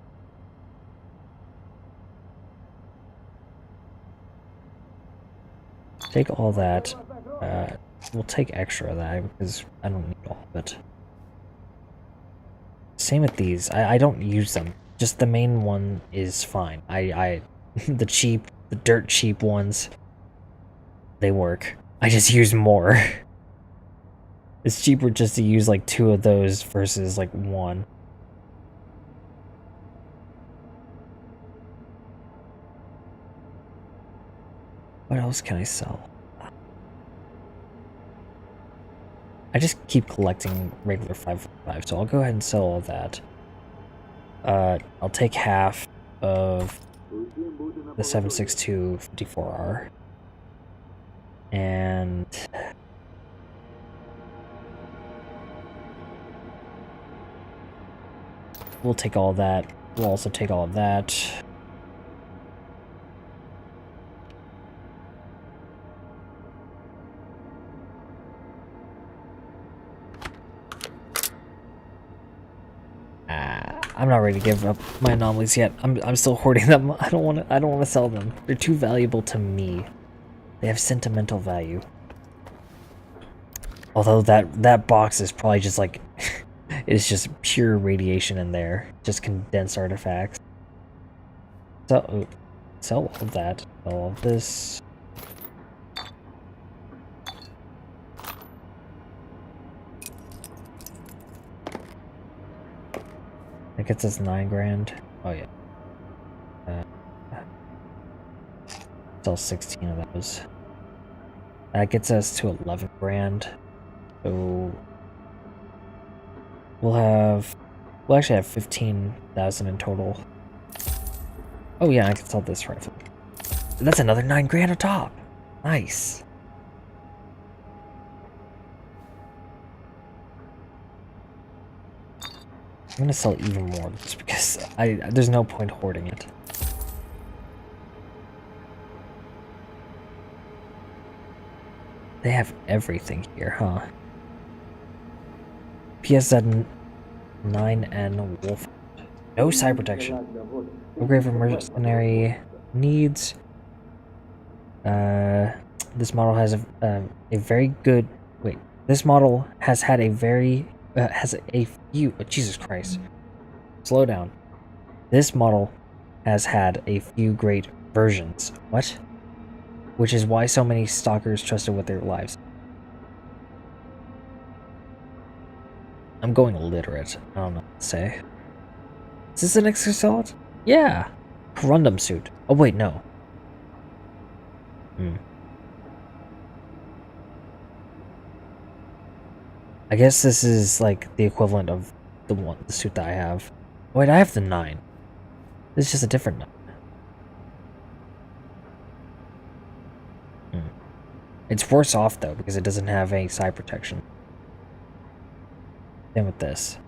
Take all that. We'll take extra of that because I don't need all of it. Same with these. I don't use them. Just the main one is fine. The dirt cheap ones, they work. I just use more. It's cheaper just to use like 2 of those versus like 1. What else can I sell? I just keep collecting regular 5.5, so I'll go ahead and sell all that. I'll take half of the 7.62 54R. And we'll take all that. We'll also take all of that. I'm not ready to give up my anomalies yet. I'm still hoarding them. I don't want to sell them. They're too valuable to me. They have sentimental value. Although that box is probably just like it's just pure radiation in there, just condensed artifacts. So sell all of that, all of this. That gets us 9 grand. Oh yeah. Sell 16 of those. That gets us to 11 grand. So we'll actually have 15,000 in total. Oh yeah, I can sell this rifle. And that's another 9 grand on top. Nice. I'm gonna sell even more just because there's no point hoarding it. They have everything here, huh? PSZ 9N Wolf. No side protection. Upgrade for mercenary needs. This model has a very good. Wait, this model has had a very has a few. Jesus Christ! Slow down. This model has had a few great versions. What? Which is why so many stalkers trusted with their lives. I'm going illiterate. I don't know what to say. Is this an exoskeleton? Yeah. Corundum suit. Oh wait, no. I guess this is like the equivalent of the suit that I have. Wait, I have the 9. This is just a different 9. It's worse off though because it doesn't have any side protection. Same with this.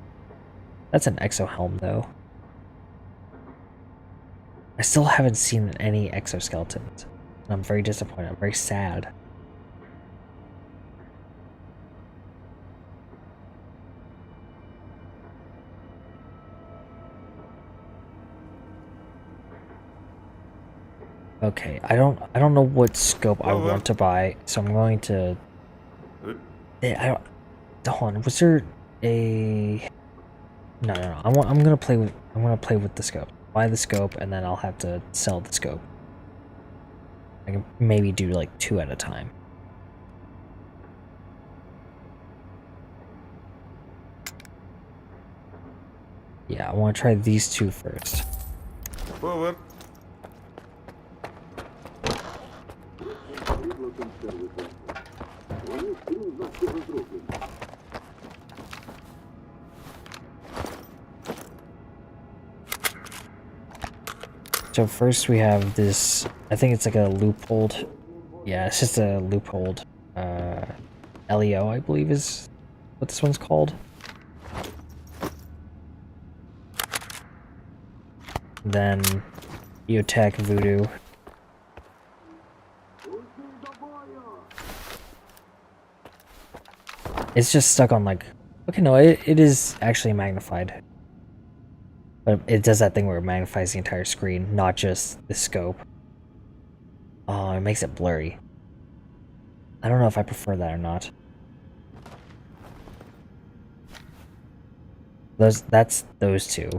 That's an exo helm though. I still haven't seen any exoskeletons. And I'm very disappointed. I'm very sad. Okay, I don't know what scope I want to buy, so I'm going to. I don't. Hold on, was there a? No. I'm gonna play with the scope. Buy the scope, and then I'll have to sell the scope. I can maybe do like 2 at a time. Yeah, I want to try these 2 first. Forward. So first we have this, I think it's like a loopholed. Yeah, it's just a loopholed. LEO, I believe is what this one's called. Then Biotech Voodoo. It's just stuck on like, okay, no, it is actually magnified. But it does that thing where it magnifies the entire screen, not just the scope. Oh, it makes it blurry. I don't know if I prefer that or not. That's those 2.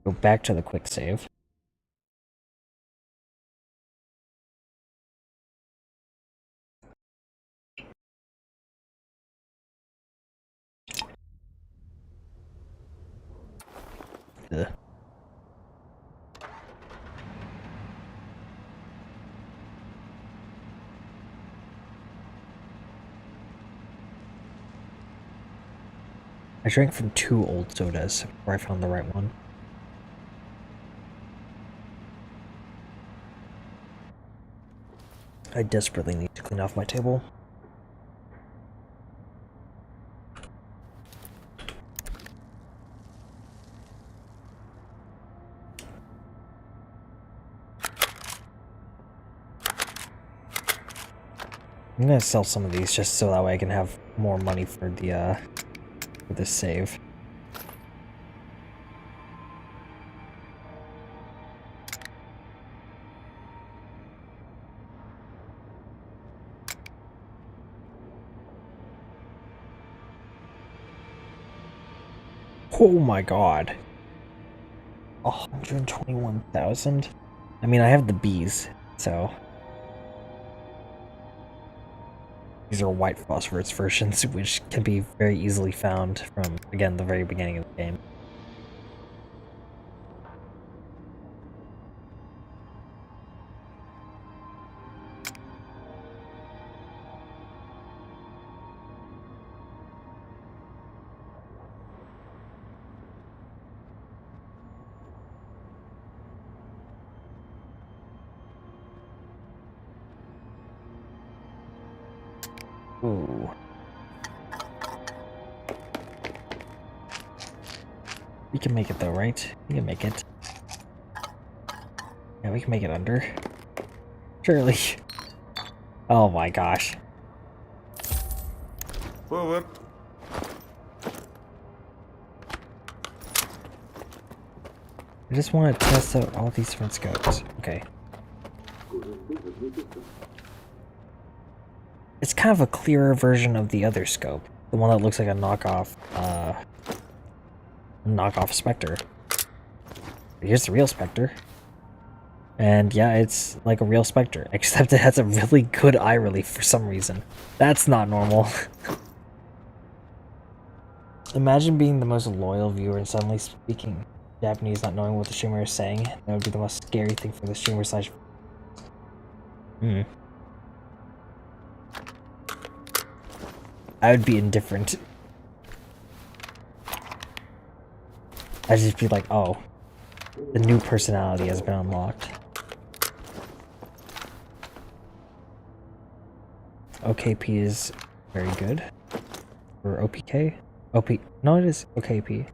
Go back to the quick save. Ugh. I drank from 2 old sodas before I found the right one. I desperately need to clean off my table. I'm gonna sell some of these just so that way I can have more money for the for this save. Oh my god. 121,000? I mean, I have the bees, so... These are white phosphorus versions, which can be very easily found from, again, the very beginning of the game. Ooh. We can make it though, right? We can make it. Yeah, we can make it under. Surely. Oh my gosh. Forward. I just want to test out all these different scopes. Okay. It's kind of a clearer version of the other scope. The one that looks like a knockoff Spectre. Here's the real Spectre. And yeah, it's like a real Spectre, except it has a really good eye relief for some reason. That's not normal. Imagine being the most loyal viewer and suddenly speaking Japanese, not knowing what the streamer is saying. That would be the most scary thing for the streamer slash... I would be indifferent. I'd just be like, oh, the new personality has been unlocked. OKP is very good. Or OPK? No, it is OKP.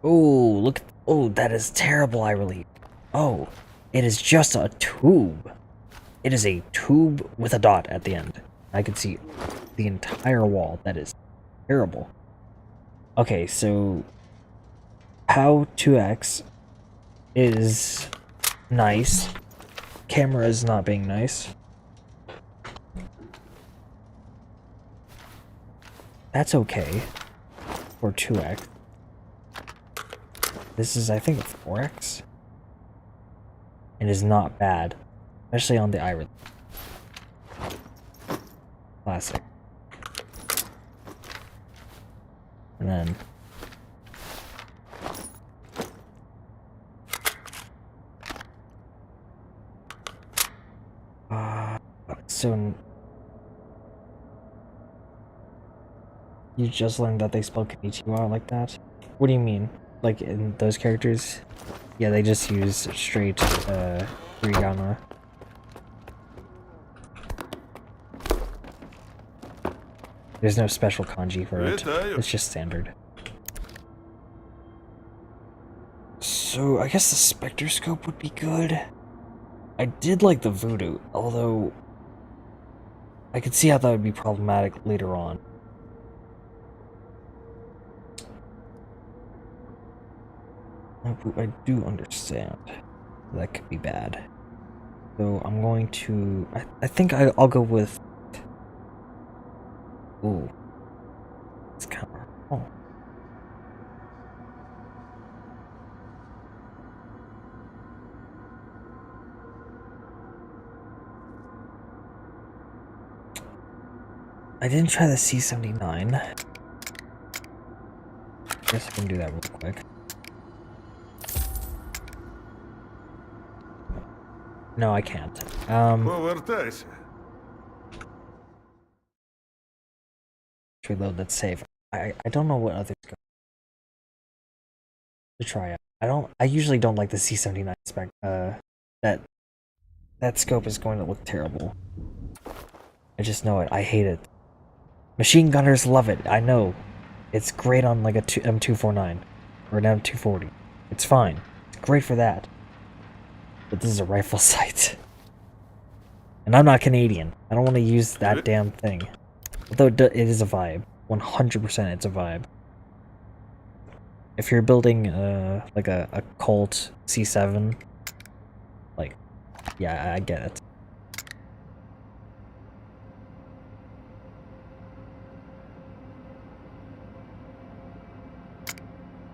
Oh, look. Oh, that is terrible eye relief. Oh, it is just a tube. It is a tube with a dot at the end. I can see the entire wall. That is terrible. Okay, so how 2x is nice. Camera is not being nice. That's okay for 2x. This is, I think, a 4x. And is not bad, especially on the iris. Classic. And then so you just learned that they spell VTuber like that? What do you mean? Like in those characters? Yeah, they just use straight hiragana. There's no special kanji for it. It's just standard. So I guess the Spectre scope would be good. I did like the voodoo, although I could see how that would be problematic later on. I do understand that could be bad. So I'm going to... I think I'll go with... Ooh. It's kind of... Oh. I didn't try the C79. Guess I can do that real quick. No, I can't. Повертайся. Reload that save. I don't know what others go to try out. I usually don't like the C79 spec. That scope is going to look terrible. I just know it. I hate it. Machine gunners love it. I know. It's great on like a M249 or an M240. It's fine. It's great for that. But this is a rifle sight. And I'm not Canadian. I don't want to use that damn thing. Although it is a vibe. 100% it's a vibe. If you're building like a Colt C7, like, yeah, I get it.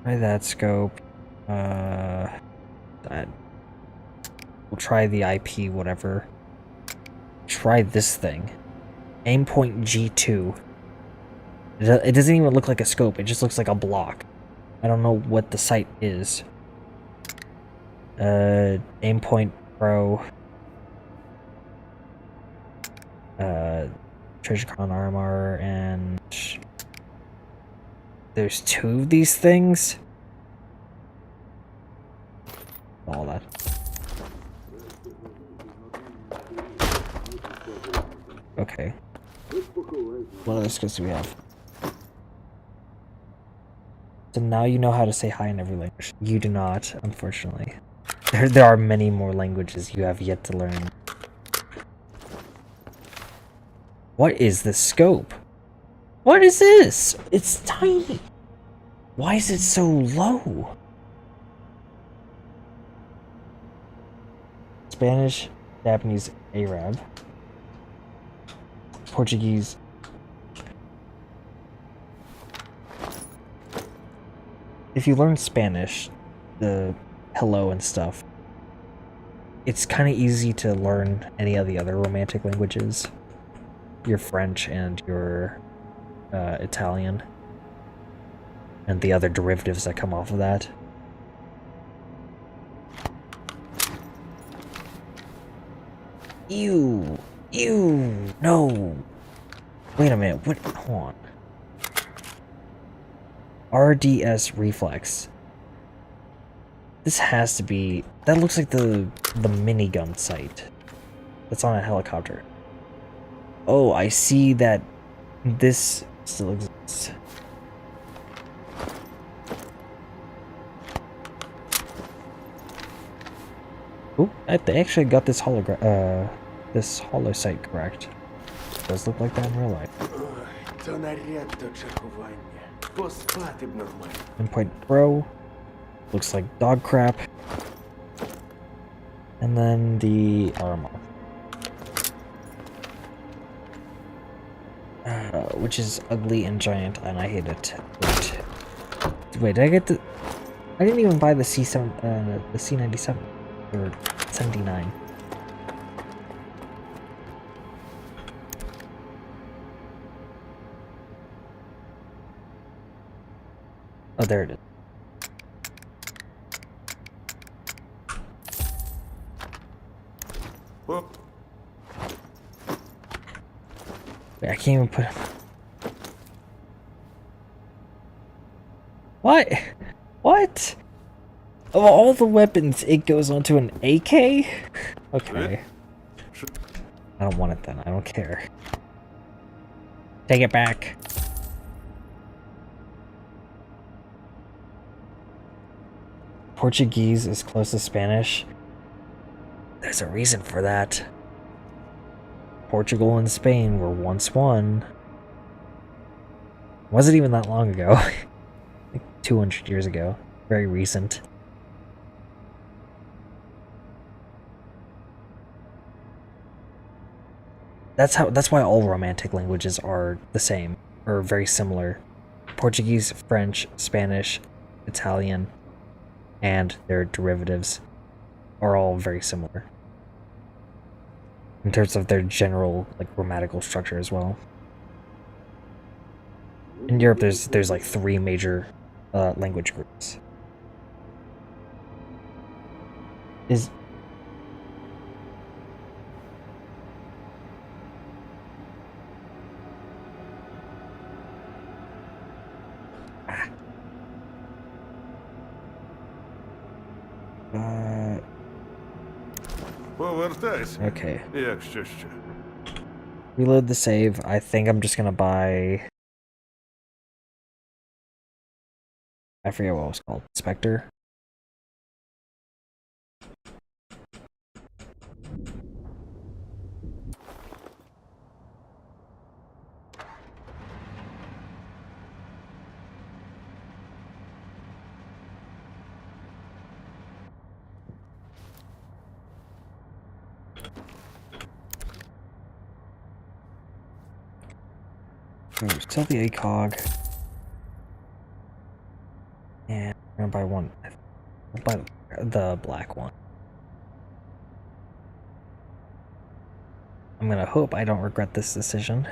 Try that scope. We'll try the IP, whatever. Try this thing. Aimpoint G2. It doesn't even look like a scope, it just looks like a block. I don't know what the sight is. Aimpoint Pro. Treasurecon Armor, and... There's two of these things? All that. Okay. What other skills do we have? So now you know how to say hi in every language. You do not, unfortunately. There are many more languages you have yet to learn. What is this scope? What is this? It's tiny. Why is it so low? Spanish, Japanese, Arab. Portuguese. If you learn Spanish, the hello and stuff, it's kind of easy to learn any of the other romantic languages. Your French and your Italian. And the other derivatives that come off of that. Ew. Ew. No. Wait a minute. What? Hold on. RDS reflex. This has to be... That looks like the minigun sight. That's on a helicopter. Oh, I see that this still exists. Oh, they actually got this this holo sight correct. It does look like that in real life. Endpoint Pro. Looks like dog crap. And then the armor. Which is ugly and giant, and I hate it. Wait, did I get the... I didn't even buy the C7, the C97, or 79. Oh, there it is. Whoop. Wait, I can't even put... What? What? Of all the weapons, it goes onto an AK? Okay. I don't want it then. I don't care. Take it back. Portuguese is close to Spanish. There's a reason for that. Portugal and Spain were once one. Wasn't even that long ago. Like 200 years ago. Very recent. That's why all romantic languages are the same, or very similar. Portuguese, French, Spanish, Italian, and their derivatives are all very similar in terms of their general like grammatical structure as well. In Europe, there's like 3 major language groups. Is Повертайся. okay. Якщо що. Reload the save. I think I'm just gonna buy... I forget what it was called. S.T.A.L.K.E.R. Sell the ACOG. And I'm gonna buy one. I'll buy the black one. I'm gonna hope I don't regret this decision.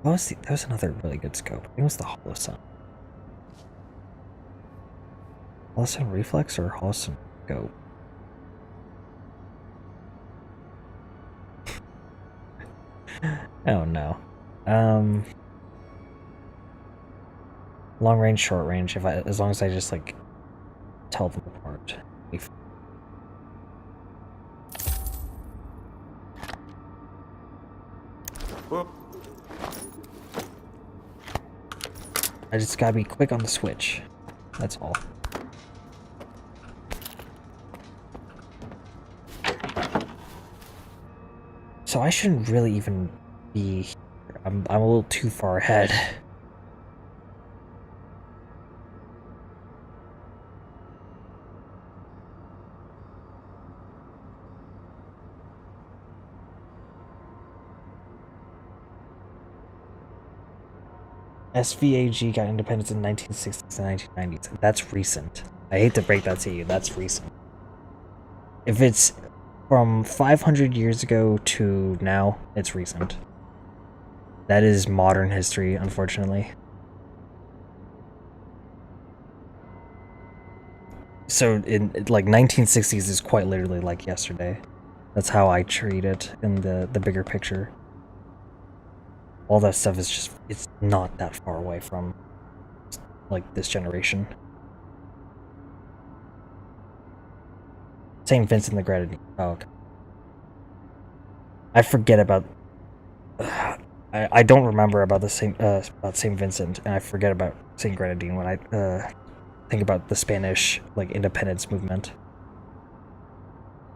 That was another really good scope. I think it was the Holosun. Holosun Reflex or Holosun Scope? Oh no. Long range, short range, as long as I just like tell them apart. Whoop. I just gotta be quick on the switch. That's all. So I shouldn't really even be here. I'm a little too far ahead. SVAG got independence in 1960s and 1990s. That's recent. I hate to break that to you. That's recent. If it's from 500 years ago to now, it's recent. That is modern history, unfortunately. So, in like 1960s is quite literally like yesterday. That's how I treat it in the bigger picture. all that stuff is just, it's not that far away from, like, this generation. St. Vincent the Grenadines. Oh, okay. I forget about... I don't remember about about St. Vincent, and I forget about St. Grenadine when I think about the Spanish, like, independence movement.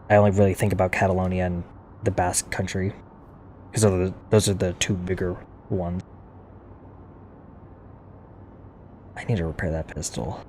I only really think about Catalonia and the Basque Country, because those are the two bigger ones. I need to repair that pistol.